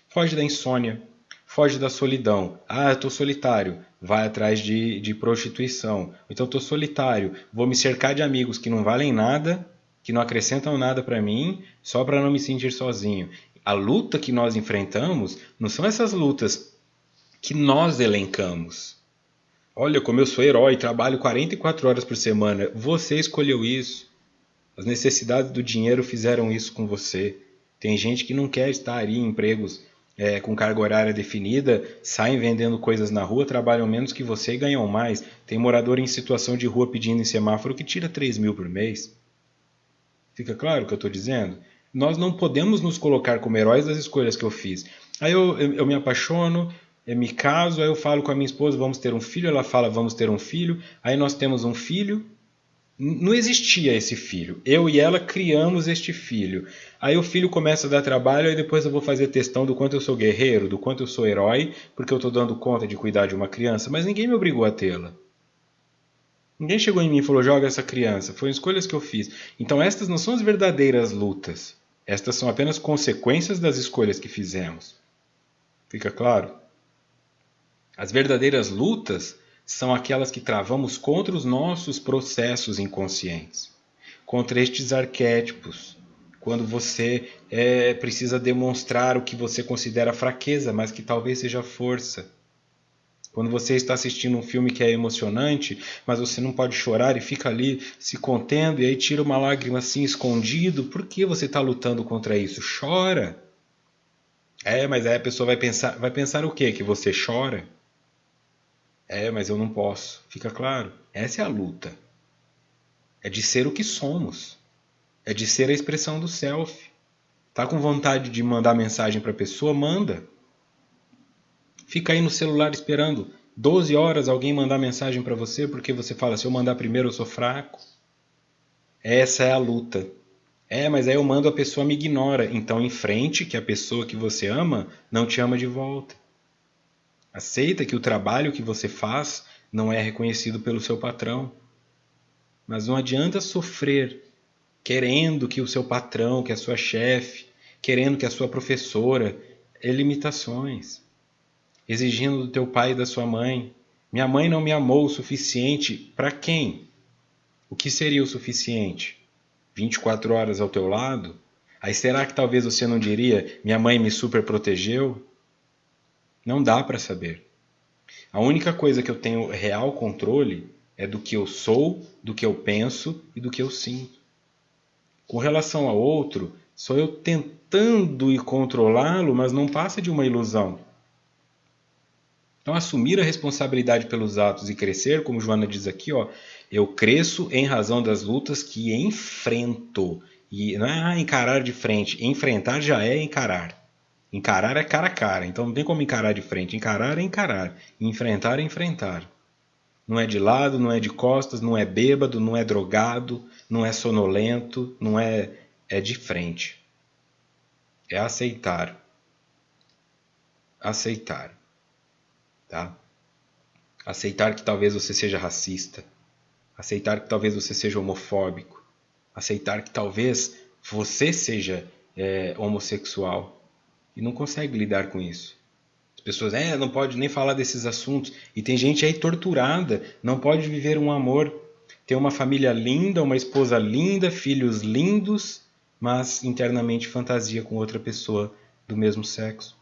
Foge da insônia, foge da solidão. Eu estou solitário, vai atrás de prostituição. Então estou solitário, vou me cercar de amigos que não valem nada, que não acrescentam nada para mim, só para não me sentir sozinho. A luta que nós enfrentamos não são essas lutas que nós elencamos. Olha como eu sou herói, trabalho 44 horas por semana. Você escolheu isso. As necessidades do dinheiro fizeram isso com você. Tem gente que não quer estar em empregos com carga horária definida, saem vendendo coisas na rua, trabalham menos que você e ganham mais. Tem morador em situação de rua pedindo em semáforo que tira 3 mil por mês. Fica claro o que eu estou dizendo? Nós não podemos nos colocar como heróis das escolhas que eu fiz. Aí eu me apaixono, me caso, aí eu falo com a minha esposa, vamos ter um filho, ela fala, vamos ter um filho, aí nós temos um filho. Não existia esse filho. Eu e ela criamos este filho. Aí o filho começa a dar trabalho, aí depois eu vou fazer testão do quanto eu sou guerreiro, do quanto eu sou herói, porque eu estou dando conta de cuidar de uma criança, mas ninguém me obrigou a tê-la. Ninguém chegou em mim e falou, joga essa criança. Foram escolhas que eu fiz. Então estas não são as verdadeiras lutas. Estas são apenas consequências das escolhas que fizemos. Fica claro? As verdadeiras lutas são aquelas que travamos contra os nossos processos inconscientes, contra estes arquétipos, quando você precisa demonstrar o que você considera fraqueza, mas que talvez seja força. Quando você está assistindo um filme que é emocionante, mas você não pode chorar e fica ali se contendo e aí tira uma lágrima assim escondido, por que você está lutando contra isso? Chora! Mas aí a pessoa vai pensar o quê? Que você chora? Mas eu não posso. Fica claro. Essa é a luta. É de ser o que somos. É de ser a expressão do self. Tá com vontade de mandar mensagem para a pessoa? Manda. Fica aí no celular esperando 12 horas alguém mandar mensagem para você porque você fala, se eu mandar primeiro eu sou fraco. Essa é a luta. Mas aí eu mando, a pessoa me ignora. Então em frente que a pessoa que você ama não te ama de volta. Aceita que o trabalho que você faz não é reconhecido pelo seu patrão. Mas não adianta sofrer querendo que o seu patrão, que a sua chefe, querendo que a sua professora, limitações. Exigindo do teu pai e da sua mãe. Minha mãe não me amou o suficiente. Para quem? O que seria o suficiente? 24 horas ao teu lado? Aí será que talvez você não diria, minha mãe me super protegeu? Não dá para saber. A única coisa que eu tenho real controle é do que eu sou, do que eu penso e do que eu sinto. Com relação ao outro, sou eu tentando ir controlá-lo, mas não passa de uma ilusão. Então, assumir a responsabilidade pelos atos e crescer, como Joana diz aqui, eu cresço em razão das lutas que enfrento. E não é encarar de frente. Enfrentar já é encarar. Encarar é cara a cara. Então não tem como encarar de frente. Encarar é encarar. Enfrentar é enfrentar. Não é de lado, não é de costas, não é bêbado, não é drogado, não é sonolento, não é... É de frente. É aceitar. Aceitar. Tá? Aceitar que talvez você seja racista. Aceitar que talvez você seja homofóbico. Aceitar que talvez você seja homossexual. E não consegue lidar com isso. As pessoas, não pode nem falar desses assuntos. E tem gente aí torturada, não pode viver um amor. Tem uma família linda, uma esposa linda, filhos lindos, mas internamente fantasia com outra pessoa do mesmo sexo.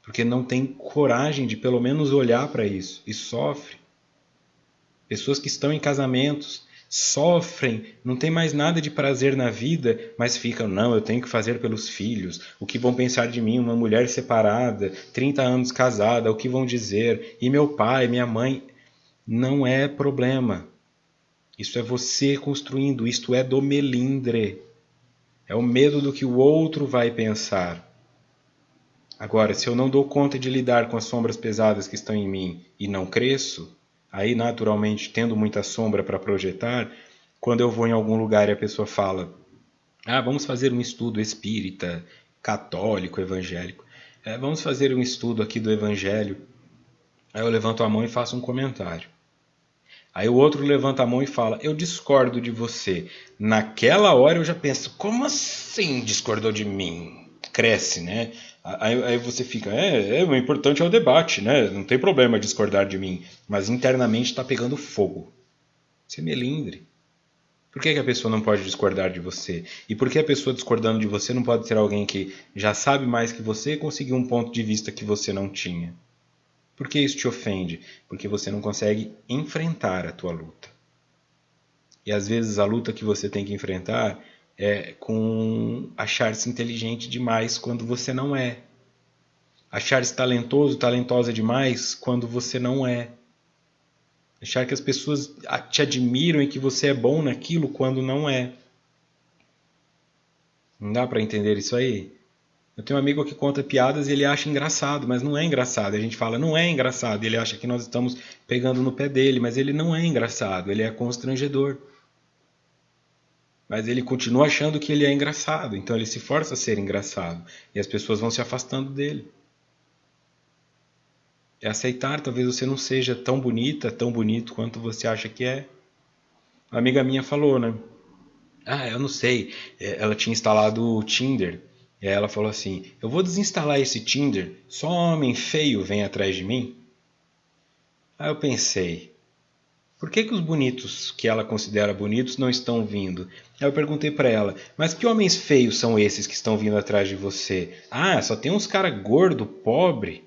Porque não tem coragem de pelo menos olhar para isso e sofre. Pessoas que estão em casamentos sofrem, não tem mais nada de prazer na vida, mas ficam, não, eu tenho que fazer pelos filhos, o que vão pensar de mim, uma mulher separada, 30 anos casada, o que vão dizer, e meu pai, minha mãe, não é problema. Isso é você construindo, isto é do melindre. É o medo do que o outro vai pensar. Agora, se eu não dou conta de lidar com as sombras pesadas que estão em mim e não cresço, aí naturalmente tendo muita sombra para projetar, quando eu vou em algum lugar e a pessoa fala, vamos fazer um estudo espírita, católico, evangélico, vamos fazer um estudo aqui do evangelho, aí eu levanto a mão e faço um comentário. Aí o outro levanta a mão e fala, eu discordo de você. Naquela hora eu já penso, como assim discordou de mim? Cresce, né? Aí você fica, o importante é o debate, né? Não tem problema discordar de mim. Mas internamente está pegando fogo. Você é melindre. Por que a pessoa não pode discordar de você? E por que a pessoa discordando de você não pode ser alguém que já sabe mais que você e conseguiu um ponto de vista que você não tinha? Por que isso te ofende? Porque você não consegue enfrentar a tua luta. E às vezes a luta que você tem que enfrentar é com achar-se inteligente demais quando você não é. Achar-se talentoso, talentosa demais quando você não é. Achar que as pessoas te admiram e que você é bom naquilo quando não é. Não dá para entender isso aí? Eu tenho um amigo que conta piadas e ele acha engraçado, mas não é engraçado. A gente fala, não é engraçado. Ele acha que nós estamos pegando no pé dele, mas ele não é engraçado, ele é constrangedor. Mas ele continua achando que ele é engraçado, então ele se força a ser engraçado. E as pessoas vão se afastando dele. É aceitar, talvez você não seja tão bonita, tão bonito quanto você acha que é. Uma amiga minha falou, né? Eu não sei. Ela tinha instalado o Tinder. E aí ela falou assim, eu vou desinstalar esse Tinder, só homem feio vem atrás de mim? Aí eu pensei, por que os bonitos que ela considera bonitos não estão vindo? Aí eu perguntei pra ela, mas que homens feios são esses que estão vindo atrás de você? Só tem uns cara gordo, pobre.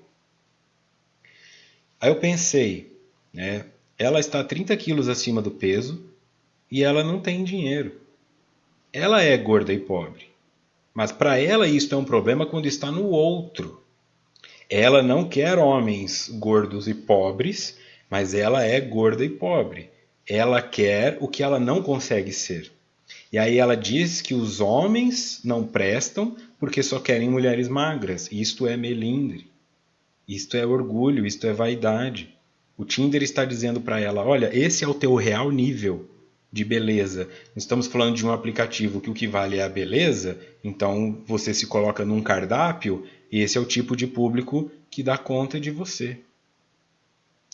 Aí eu pensei, né? Ela está 30 quilos acima do peso e ela não tem dinheiro. Ela é gorda e pobre. Mas para ela isso é um problema quando está no outro. Ela não quer homens gordos e pobres, mas ela é gorda e pobre. Ela quer o que ela não consegue ser. E aí ela diz que os homens não prestam porque só querem mulheres magras. Isto é melindre. Isto é orgulho, isto é vaidade. O Tinder está dizendo para ela, olha, esse é o teu real nível de beleza. Estamos falando de um aplicativo que o que vale é a beleza, então você se coloca num cardápio e esse é o tipo de público que dá conta de você.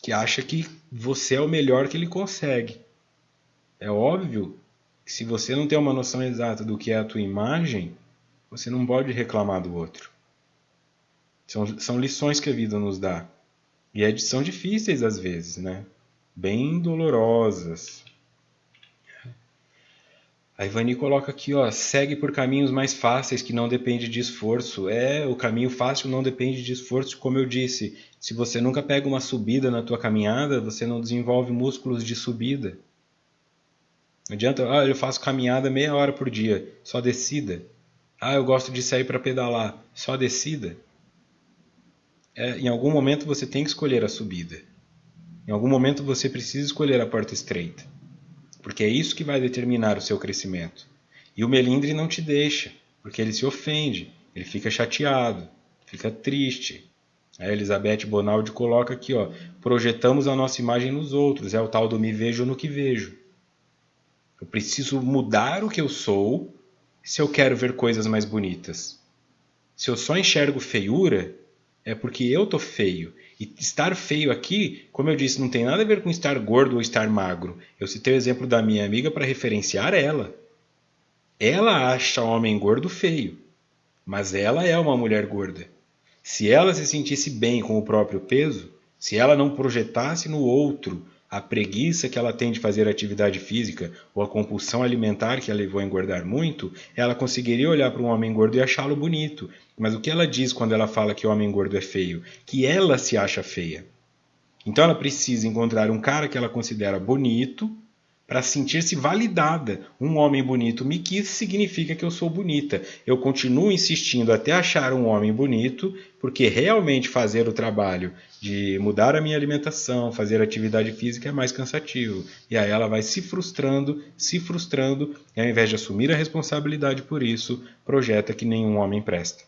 Que acha que você é o melhor que ele consegue. É óbvio que se você não tem uma noção exata do que é a tua imagem, você não pode reclamar do outro. São lições que a vida nos dá. E são difíceis às vezes, né? Bem dolorosas. A Ivani coloca aqui, ó, segue por caminhos mais fáceis que não depende de esforço. O caminho fácil não depende de esforço, como eu disse. Se você nunca pega uma subida na tua caminhada, você não desenvolve músculos de subida. Não adianta, eu faço caminhada meia hora por dia, só descida. Eu gosto de sair para pedalar, só descida. Em algum momento você tem que escolher a subida. Em algum momento você precisa escolher a porta estreita. Porque é isso que vai determinar o seu crescimento. E o melindre não te deixa, porque ele se ofende, ele fica chateado, fica triste. A Elizabeth Bonaldi coloca aqui, ó, projetamos a nossa imagem nos outros, é o tal do me vejo no que vejo. Eu preciso mudar o que eu sou se eu quero ver coisas mais bonitas. Se eu só enxergo feiura, é porque eu tô feio. E estar feio aqui, como eu disse, não tem nada a ver com estar gordo ou estar magro. Eu citei o exemplo da minha amiga para referenciar ela. Ela acha homem gordo feio, mas ela é uma mulher gorda. Se ela se sentisse bem com o próprio peso, se ela não projetasse no outro a preguiça que ela tem de fazer atividade física ou a compulsão alimentar que a levou a engordar muito, ela conseguiria olhar para um homem gordo e achá-lo bonito. Mas o que ela diz quando ela fala que o homem gordo é feio? Que ela se acha feia. Então ela precisa encontrar um cara que ela considera bonito para sentir-se validada. Um homem bonito me quis significa que eu sou bonita. Eu continuo insistindo até achar um homem bonito, porque realmente fazer o trabalho de mudar a minha alimentação, fazer atividade física é mais cansativo. E aí ela vai se frustrando, e ao invés de assumir a responsabilidade por isso, projeta que nenhum homem presta.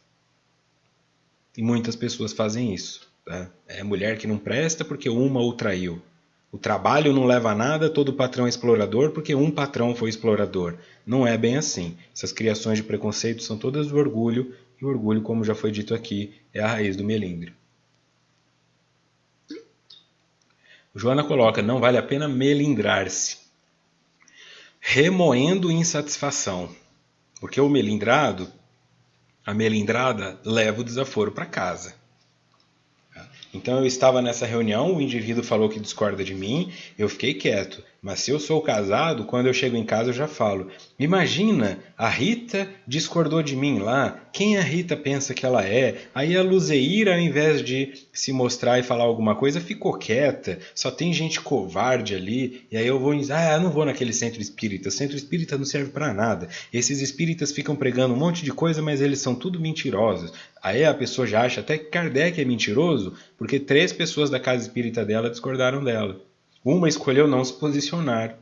E muitas pessoas fazem isso. Tá? É mulher que não presta porque uma o traiu. O trabalho não leva a nada, todo patrão é explorador porque um patrão foi explorador. Não é bem assim. Essas criações de preconceito são todas do orgulho, e o orgulho, como já foi dito aqui, é a raiz do melindre. O Joana coloca, não vale a pena melindrar-se. Remoendo insatisfação. Porque o melindrado, a melindrada, leva o desaforo para casa. Então eu estava nessa reunião, o indivíduo falou que discorda de mim, eu fiquei quieto. Mas se eu sou casado, quando eu chego em casa eu já falo. Imagina, a Rita discordou de mim lá, quem a Rita pensa que ela é? Aí a Luzeira, ao invés de se mostrar e falar alguma coisa, ficou quieta. Só tem gente covarde ali. E aí eu vou dizer, eu não vou naquele centro espírita. Centro espírita não serve para nada. Esses espíritas ficam pregando um monte de coisa, mas eles são tudo mentirosos. Aí a pessoa já acha até que Kardec é mentiroso, porque 3 pessoas da casa espírita dela discordaram dela. Uma escolheu não se posicionar.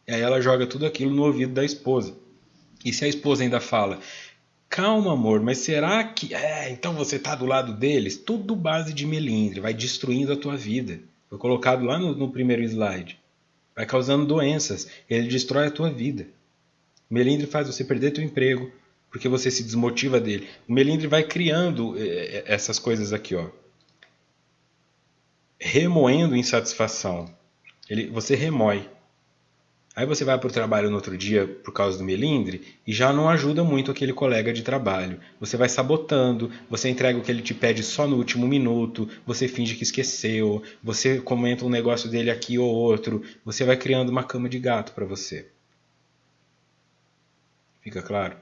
E aí ela joga tudo aquilo no ouvido da esposa. E se a esposa ainda fala, calma amor, mas será que... então você está do lado deles? Tudo base de melindre, vai destruindo a tua vida. Foi colocado lá no primeiro slide. Vai causando doenças, ele destrói a tua vida. O melindre faz você perder teu emprego, porque você se desmotiva dele. O melindre vai criando essas coisas aqui, ó. Remoendo insatisfação. Você remói. Aí você vai para o trabalho no outro dia por causa do melindre e já não ajuda muito aquele colega de trabalho. Você vai sabotando, você entrega o que ele te pede só no último minuto, você finge que esqueceu, você comenta um negócio dele aqui ou outro, você vai criando uma cama de gato para você. Fica claro?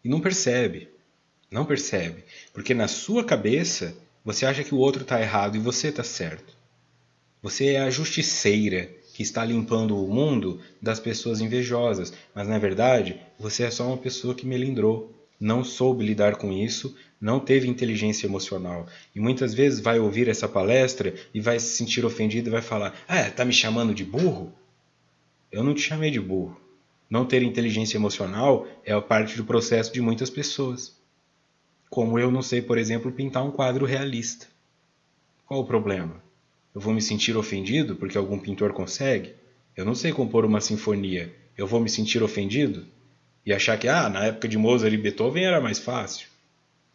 E não percebe. Não percebe. Porque na sua cabeça você acha que o outro está errado e você está certo. Você é a justiceira que está limpando o mundo das pessoas invejosas. Mas na verdade, você é só uma pessoa que melindrou. Não soube lidar com isso, não teve inteligência emocional. E muitas vezes vai ouvir essa palestra e vai se sentir ofendido e vai falar: ah, tá me chamando de burro? Eu não te chamei de burro. Não ter inteligência emocional é a parte do processo de muitas pessoas. Como eu não sei, por exemplo, pintar um quadro realista. Qual o problema? Eu vou me sentir ofendido porque algum pintor consegue? Eu não sei compor uma sinfonia. Eu vou me sentir ofendido? E achar que, na época de Mozart e Beethoven era mais fácil?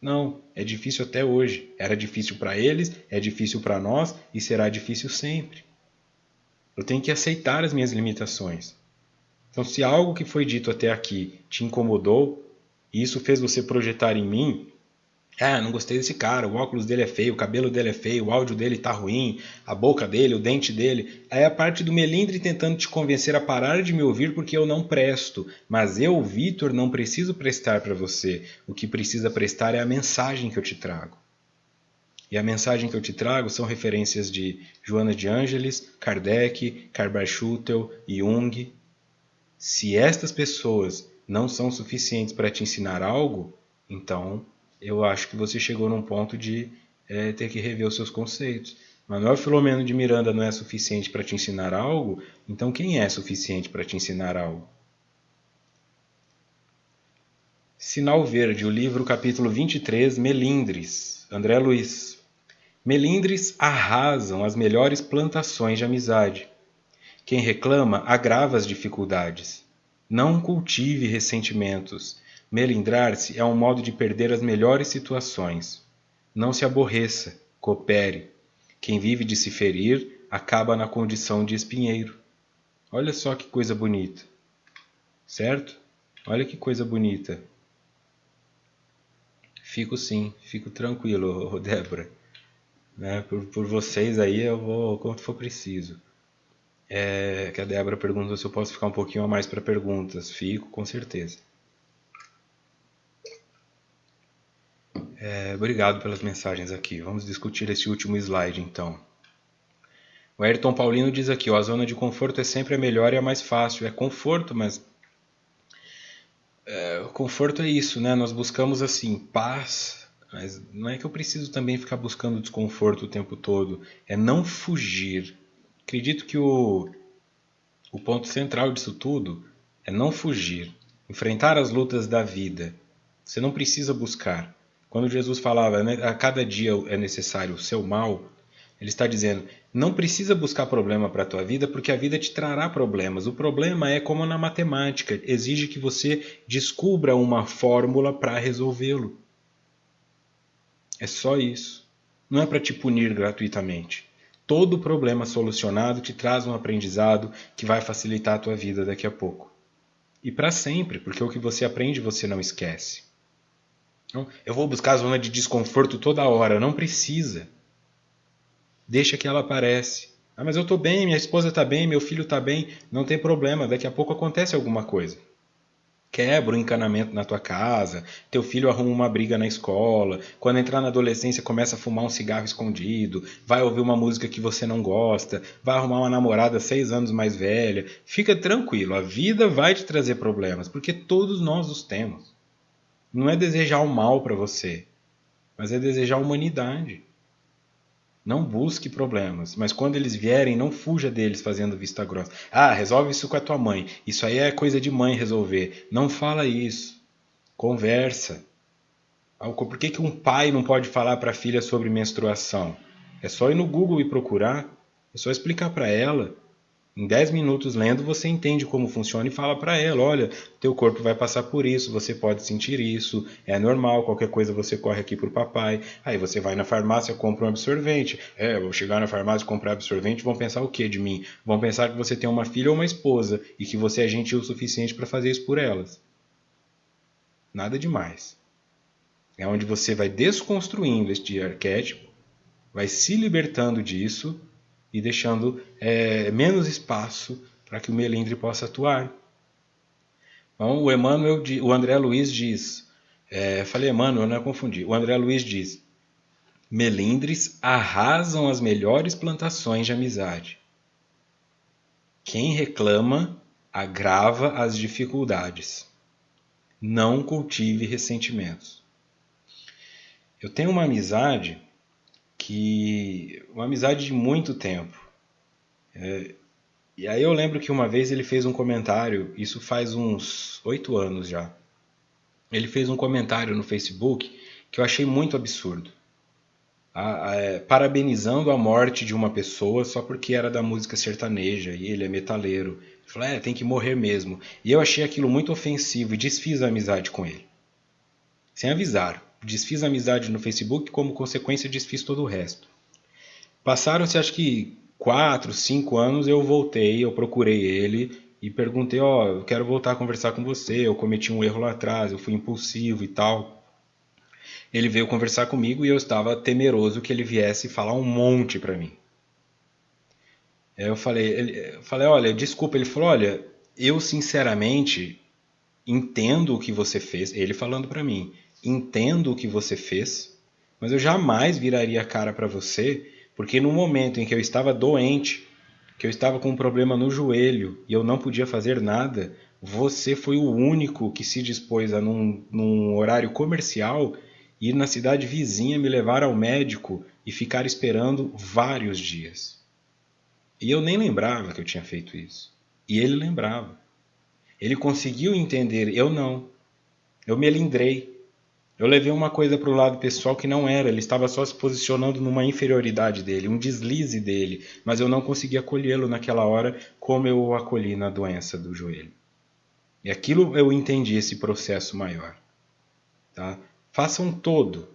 Não, é difícil até hoje. Era difícil para eles, é difícil para nós e será difícil sempre. Eu tenho que aceitar as minhas limitações. Então, se algo que foi dito até aqui te incomodou e isso fez você projetar em mim, não gostei desse cara, o óculos dele é feio, o cabelo dele é feio, o áudio dele tá ruim, a boca dele, o dente dele. Aí é a parte do melindre tentando te convencer a parar de me ouvir porque eu não presto. Mas eu, Vitor, não preciso prestar para você. O que precisa prestar é a mensagem que eu te trago. E a mensagem que eu te trago são referências de Joana de Ângeles, Kardec, Carbar-Schutel, Jung. Se estas pessoas não são suficientes para te ensinar algo, então eu acho que você chegou num ponto de ter que rever os seus conceitos. Manuel Filomeno de Miranda não é suficiente para te ensinar algo, então quem é suficiente para te ensinar algo? Sinal Verde, o livro capítulo 23, Melindres, André Luiz. Melindres arrasam as melhores plantações de amizade. Quem reclama agrava as dificuldades. Não cultive ressentimentos. Melindrar-se é um modo de perder as melhores situações. Não se aborreça, coopere. Quem vive de se ferir acaba na condição de espinheiro. Olha só que coisa bonita. Certo? Olha que coisa bonita. Fico sim, fico tranquilo, Débora. Por vocês aí eu vou quanto for preciso. Que a Débora perguntou se eu posso ficar um pouquinho a mais para perguntas. Fico, com certeza. Obrigado pelas mensagens aqui. Vamos discutir esse último slide, então. O Ayrton Paulino diz aqui, a zona de conforto é sempre a melhor e a mais fácil. É conforto, mas... conforto é isso, né? Nós buscamos, assim, paz, mas não é que eu preciso também ficar buscando desconforto o tempo todo. É não fugir. Acredito que o ponto central disso tudo é não fugir, enfrentar as lutas da vida. Você não precisa buscar. Quando Jesus falava, né, a cada dia é necessário o seu mal, ele está dizendo, não precisa buscar problema para a tua vida, porque a vida te trará problemas. O problema é como na matemática, exige que você descubra uma fórmula para resolvê-lo. É só isso. Não é para te punir gratuitamente. Todo problema solucionado te traz um aprendizado que vai facilitar a tua vida daqui a pouco. E para sempre, porque o que você aprende você não esquece. Então, eu vou buscar a zona de desconforto toda hora. Não precisa. Deixa que ela aparece. Mas eu estou bem, minha esposa está bem, meu filho está bem. Não tem problema, daqui a pouco acontece alguma coisa. Quebra o encanamento na tua casa, teu filho arruma uma briga na escola, quando entrar na adolescência começa a fumar um cigarro escondido, vai ouvir uma música que você não gosta, vai arrumar uma namorada 6 anos mais velha. Fica tranquilo, a vida vai te trazer problemas, porque todos nós os temos. Não é desejar o mal para você, mas é desejar a humanidade. Não busque problemas, mas quando eles vierem, não fuja deles fazendo vista grossa. Resolve isso com a tua mãe. Isso aí é coisa de mãe resolver. Não fala isso. Conversa. Por que um pai não pode falar para a filha sobre menstruação? É só ir no Google e procurar. É só explicar para ela. Em 10 minutos lendo, você entende como funciona e fala para ela, olha, teu corpo vai passar por isso, você pode sentir isso, é normal, qualquer coisa você corre aqui pro papai. Aí você vai na farmácia, compra um absorvente. Vou chegar na farmácia e comprar absorvente, vão pensar o que de mim? Vão pensar que você tem uma filha ou uma esposa e que você é gentil o suficiente para fazer isso por elas. Nada demais. É onde você vai desconstruindo este arquétipo, vai se libertando disso e deixando menos espaço para que o melindre possa atuar. Então, o André Luiz diz, falei Emmanuel, não é confundir, o André Luiz diz, melindres arrasam as melhores plantações de amizade. Quem reclama agrava as dificuldades. Não cultive ressentimentos. Eu tenho uma amizade de muito tempo. E aí eu lembro que uma vez ele fez um comentário, isso faz uns 8 anos já. Ele fez um comentário no Facebook que eu achei muito absurdo. Parabenizando a morte de uma pessoa só porque era da música sertaneja e ele é metaleiro. Ele falou, tem que morrer mesmo. E eu achei aquilo muito ofensivo e desfiz a amizade com ele. Sem avisar. Desfiz a amizade no Facebook, como consequência desfiz todo o resto. Passaram-se acho que 4, 5 anos, eu voltei, eu procurei ele e perguntei, eu quero voltar a conversar com você, eu cometi um erro lá atrás, eu fui impulsivo e tal. Ele veio conversar comigo e eu estava temeroso que ele viesse falar um monte para mim. Eu falei, olha, desculpa. Ele falou, olha, eu sinceramente entendo o que você fez. Ele falando para mim, entendo o que você fez, mas eu jamais viraria a cara para você, porque no momento em que eu estava doente, que eu estava com um problema no joelho e eu não podia fazer nada, você foi o único que se dispôs a, num horário comercial, ir na cidade vizinha, me levar ao médico e ficar esperando vários dias. E eu nem lembrava que eu tinha feito isso. E ele lembrava. Ele conseguiu entender, eu não. Eu melindrei. Eu levei uma coisa para o lado pessoal que não era. Ele estava só se posicionando numa inferioridade dele, um deslize dele. Mas eu não consegui acolhê-lo naquela hora como eu o acolhi na doença do joelho. E aquilo eu entendi, esse processo maior. Tá? Faça um todo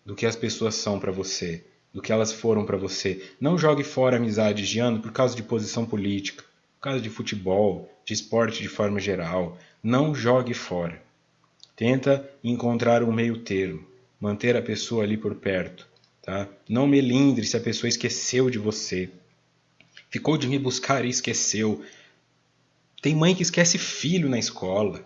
do que as pessoas são para você, do que elas foram para você. Não jogue fora amizades de ano por causa de posição política, por causa de futebol, de esporte de forma geral. Não jogue fora. Tenta encontrar um meio termo, manter a pessoa ali por perto. Tá? Não melindre se a pessoa esqueceu de você. Ficou de me buscar e esqueceu. Tem mãe que esquece filho na escola.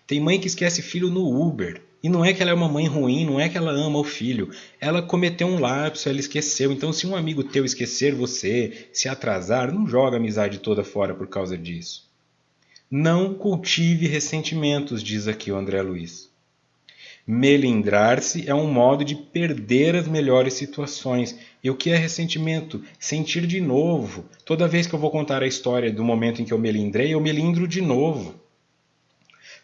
Tem mãe que esquece filho no Uber. E não é que ela é uma mãe ruim, não é que ela ama o filho. Ela cometeu um lapso, ela esqueceu. Então, se um amigo teu esquecer você, se atrasar, não joga a amizade toda fora por causa disso. Não cultive ressentimentos, diz aqui o André Luiz. Melindrar-se é um modo de perder as melhores situações. E o que é ressentimento? Sentir de novo. Toda vez que eu vou contar a história do momento em que eu melindrei, eu melindro de novo.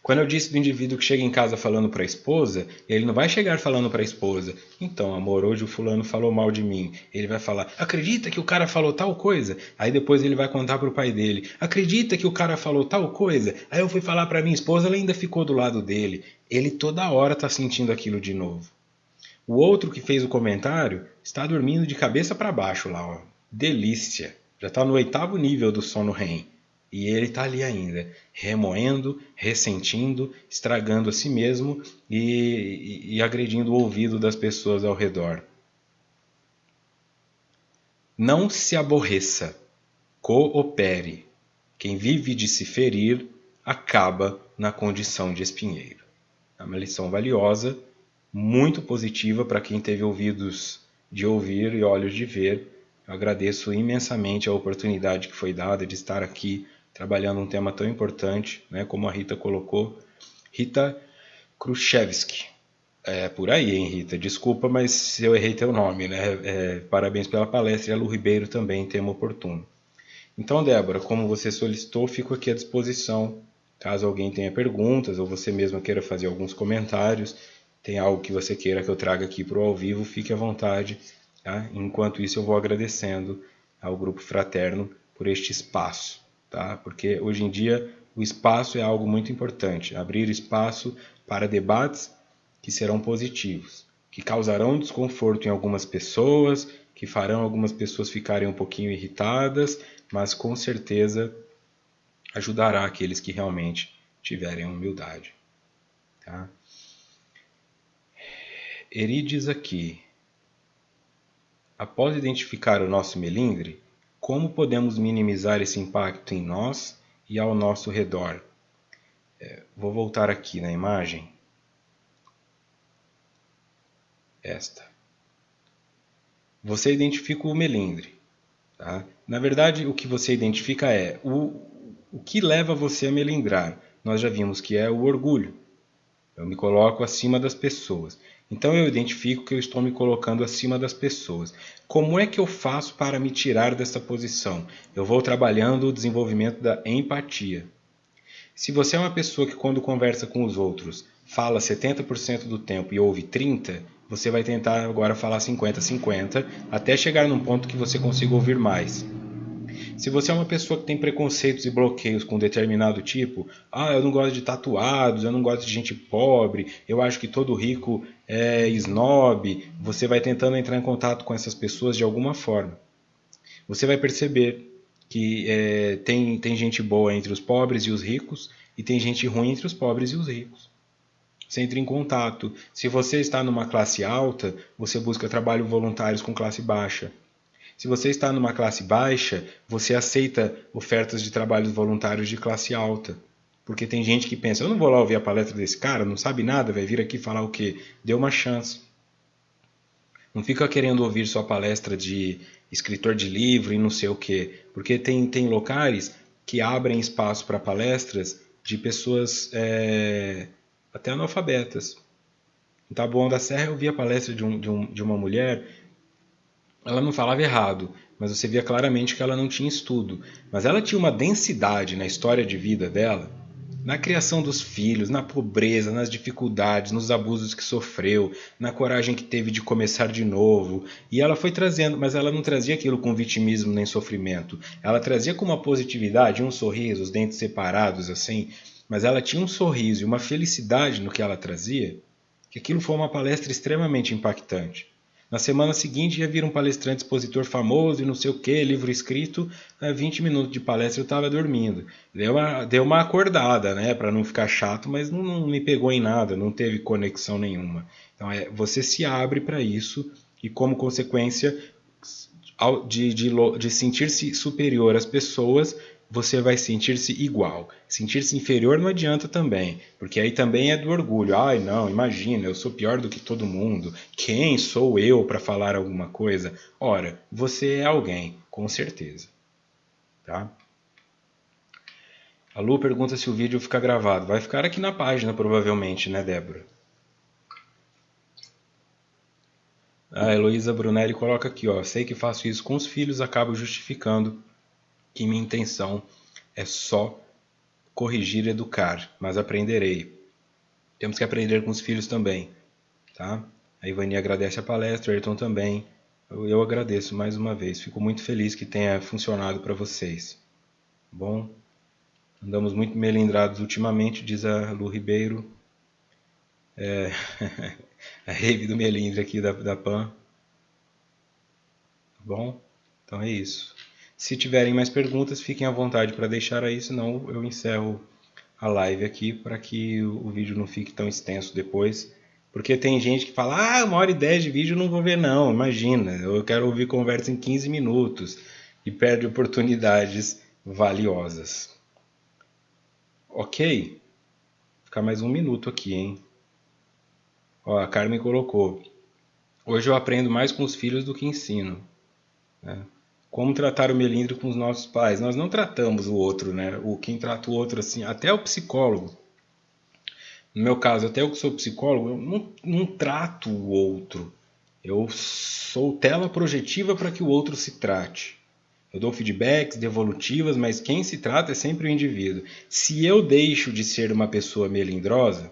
Quando eu disse do indivíduo que chega em casa falando para a esposa, ele não vai chegar falando para a esposa, então, amor, hoje o fulano falou mal de mim. Ele vai falar, acredita que o cara falou tal coisa? Aí depois ele vai contar para o pai dele, acredita que o cara falou tal coisa? Aí eu fui falar para minha esposa, ela ainda ficou do lado dele. Ele toda hora está sentindo aquilo de novo. O outro que fez o comentário está dormindo de cabeça para baixo lá, ó. Delícia. Já está no 8º nível do sono REM. E ele está ali ainda, remoendo, ressentindo, estragando a si mesmo e agredindo o ouvido das pessoas ao redor. Não se aborreça, coopere. Quem vive de se ferir, acaba na condição de espinheiro. É uma lição valiosa, muito positiva para quem teve ouvidos de ouvir e olhos de ver. Eu agradeço imensamente a oportunidade que foi dada de estar aqui trabalhando um tema tão importante, né, como a Rita colocou. Rita Khrushchevsky. É por aí, hein, Rita? Desculpa, mas se eu errei teu nome, né? Parabéns pela palestra e a Lu Ribeiro também, tema oportuno. Então, Débora, como você solicitou, fico aqui à disposição. Caso alguém tenha perguntas ou você mesma queira fazer alguns comentários, tem algo que você queira que eu traga aqui para o ao vivo, fique à vontade. Tá? Enquanto isso, eu vou agradecendo ao Grupo Fraterno por este espaço. Tá? Porque hoje em dia o espaço é algo muito importante. Abrir espaço para debates que serão positivos, que causarão desconforto em algumas pessoas, que farão algumas pessoas ficarem um pouquinho irritadas, mas com certeza ajudará aqueles que realmente tiverem humildade. Tá? Eri diz aqui, após identificar o nosso melindre, como podemos minimizar esse impacto em nós e ao nosso redor? Vou voltar aqui na imagem. Esta. Você identifica o melindre. Tá? Na verdade, o que você identifica é o que leva você a melindrar. Nós já vimos que é o orgulho. Eu me coloco acima das pessoas. Então eu identifico que eu estou me colocando acima das pessoas. Como é que eu faço para me tirar dessa posição? Eu vou trabalhando o desenvolvimento da empatia. Se você é uma pessoa que quando conversa com os outros fala 70% do tempo e ouve 30%, você vai tentar agora falar 50-50 até chegar num ponto que você consiga ouvir mais. Se você é uma pessoa que tem preconceitos e bloqueios com determinado tipo, eu não gosto de tatuados, eu não gosto de gente pobre, eu acho que todo rico é snob, você vai tentando entrar em contato com essas pessoas de alguma forma. Você vai perceber que tem gente boa entre os pobres e os ricos e tem gente ruim entre os pobres e os ricos. Você entra em contato. Se você está numa classe alta, você busca trabalho voluntários com classe baixa. Se você está numa classe baixa, você aceita ofertas de trabalhos voluntários de classe alta. Porque tem gente que pensa, eu não vou lá ouvir a palestra desse cara, não sabe nada, vai vir aqui falar o quê? Dê uma chance. Não fica querendo ouvir só palestra de escritor de livro e não sei o quê. Porque tem locais que abrem espaço para palestras de pessoas até analfabetas. Em Taboão da Serra eu vi a palestra de uma mulher. Ela não falava errado, mas você via claramente que ela não tinha estudo. Mas ela tinha uma densidade na história de vida dela, na criação dos filhos, na pobreza, nas dificuldades, nos abusos que sofreu, na coragem que teve de começar de novo. E ela foi trazendo, mas ela não trazia aquilo com vitimismo nem sofrimento. Ela trazia com uma positividade, um sorriso, os dentes separados assim. Mas ela tinha um sorriso e uma felicidade no que ela trazia, que aquilo foi uma palestra extremamente impactante. Na semana seguinte ia vir um palestrante expositor famoso e não sei o que, livro escrito, 20 minutos de palestra eu estava dormindo. Deu uma acordada, né, para não ficar chato, mas não me pegou em nada, não teve conexão nenhuma. Então você se abre para isso e como consequência de sentir-se superior às pessoas, você vai sentir-se igual. Sentir-se inferior não adianta também, porque aí também é do orgulho. Ai, não, imagina, eu sou pior do que todo mundo. Quem sou eu para falar alguma coisa? Ora, você é alguém, com certeza. Tá? A Lu pergunta se o vídeo fica gravado. Vai ficar aqui na página, provavelmente, né, Débora? A Heloísa Brunelli coloca aqui, ó. Sei que faço isso com os filhos, acabo justificando que minha intenção é só corrigir e educar, mas aprenderei. Temos que aprender com os filhos também, tá? A Ivani agradece a palestra, o Ayrton também. Eu agradeço mais uma vez. Fico muito feliz que tenha funcionado para vocês. Bom, andamos muito melindrados ultimamente, diz a Lu Ribeiro. A rave do melindre aqui da PAN. Bom, então é isso. Se tiverem mais perguntas, fiquem à vontade para deixar aí, senão eu encerro a live aqui para que o vídeo não fique tão extenso depois. Porque tem gente que fala, 1h10 de vídeo eu não vou ver não, imagina, eu quero ouvir conversa em 15 minutos e perde oportunidades valiosas. Ok? Vou ficar mais 1 minuto aqui, hein? Ó, a Carmen colocou, hoje eu aprendo mais com os filhos do que ensino. Né? Como tratar o melindre com os nossos pais? Nós não tratamos o outro, né? Quem trata o outro assim, até o psicólogo. No meu caso, até eu que sou psicólogo, eu não trato o outro. Eu sou tela projetiva para que o outro se trate. Eu dou feedbacks, devolutivas, mas quem se trata é sempre o indivíduo. Se eu deixo de ser uma pessoa melindrosa,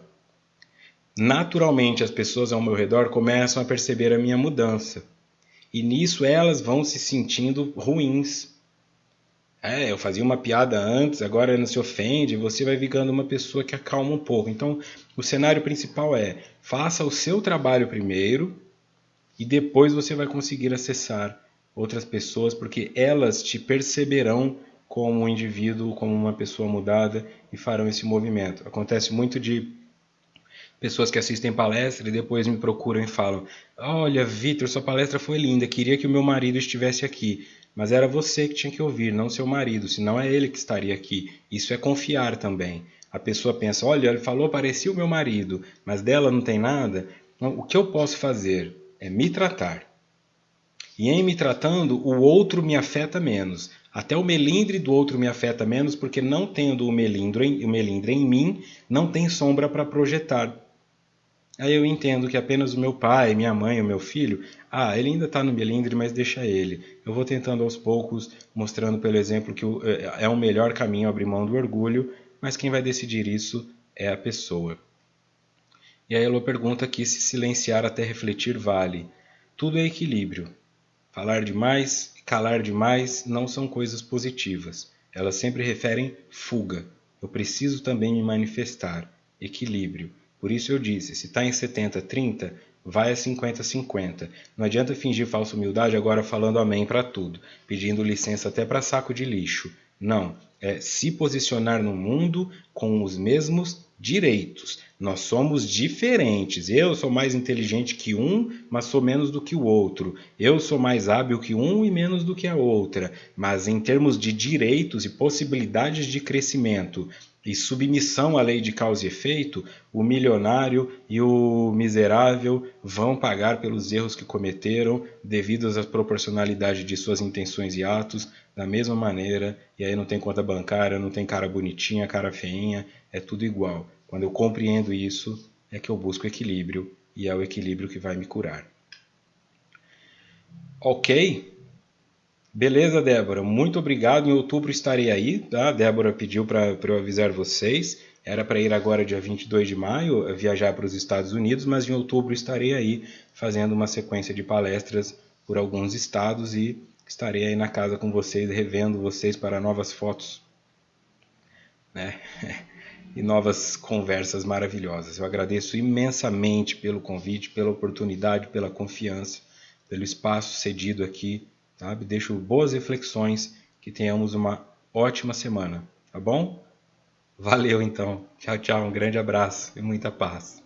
naturalmente as pessoas ao meu redor começam a perceber a minha mudança. E nisso elas vão se sentindo ruins. Eu fazia uma piada antes, agora não se ofende, você vai ficando uma pessoa que acalma um pouco. Então, o cenário principal é, faça o seu trabalho primeiro e depois você vai conseguir acessar outras pessoas, porque elas te perceberão como um indivíduo, como uma pessoa mudada e farão esse movimento. Acontece muito de pessoas que assistem palestra e depois me procuram e falam, olha, Vitor, sua palestra foi linda, queria que o meu marido estivesse aqui. Mas era você que tinha que ouvir, não seu marido, senão é ele que estaria aqui. Isso é confiar também. A pessoa pensa, olha, ele falou, parecia o meu marido, mas dela não tem nada. Então, o que eu posso fazer é me tratar. E em me tratando, o outro me afeta menos. Até o melindre do outro me afeta menos, porque não tendo o melindre em mim, não tem sombra para projetar. Aí eu entendo que apenas o meu pai, minha mãe, o meu filho, ele ainda está no melindre, mas deixa ele. Eu vou tentando aos poucos, mostrando pelo exemplo que é o melhor caminho abrir mão do orgulho, mas quem vai decidir isso é a pessoa. E aí Elô pergunta aqui se silenciar até refletir vale. Tudo é equilíbrio. Falar demais e calar demais não são coisas positivas. Elas sempre referem fuga. Eu preciso também me manifestar. Equilíbrio. Por isso eu disse, se está em 70-30, vai a 50-50. Não adianta fingir falsa humildade agora falando amém para tudo, pedindo licença até para saco de lixo. Não, é se posicionar no mundo com os mesmos direitos. Nós somos diferentes. Eu sou mais inteligente que um, mas sou menos do que o outro. Eu sou mais hábil que um e menos do que a outra. Mas em termos de direitos e possibilidades de crescimento e submissão à lei de causa e efeito, o milionário e o miserável vão pagar pelos erros que cometeram devido à proporcionalidade de suas intenções e atos da mesma maneira. E aí não tem conta bancária, não tem cara bonitinha, cara feinha, é tudo igual. Quando eu compreendo isso, é que eu busco equilíbrio e é o equilíbrio que vai me curar. Ok? Beleza, Débora. Muito obrigado. Em outubro estarei aí, tá? A Débora pediu para eu avisar vocês. Era para ir agora dia 22 de maio, viajar para os Estados Unidos, mas em outubro estarei aí fazendo uma sequência de palestras por alguns estados e estarei aí na casa com vocês, revendo vocês para novas fotos, né? E novas conversas maravilhosas. Eu agradeço imensamente pelo convite, pela oportunidade, pela confiança, pelo espaço cedido aqui, sabe? Deixo boas reflexões, que tenhamos uma ótima semana, tá bom? Valeu então. Tchau, tchau. Um grande abraço e muita paz.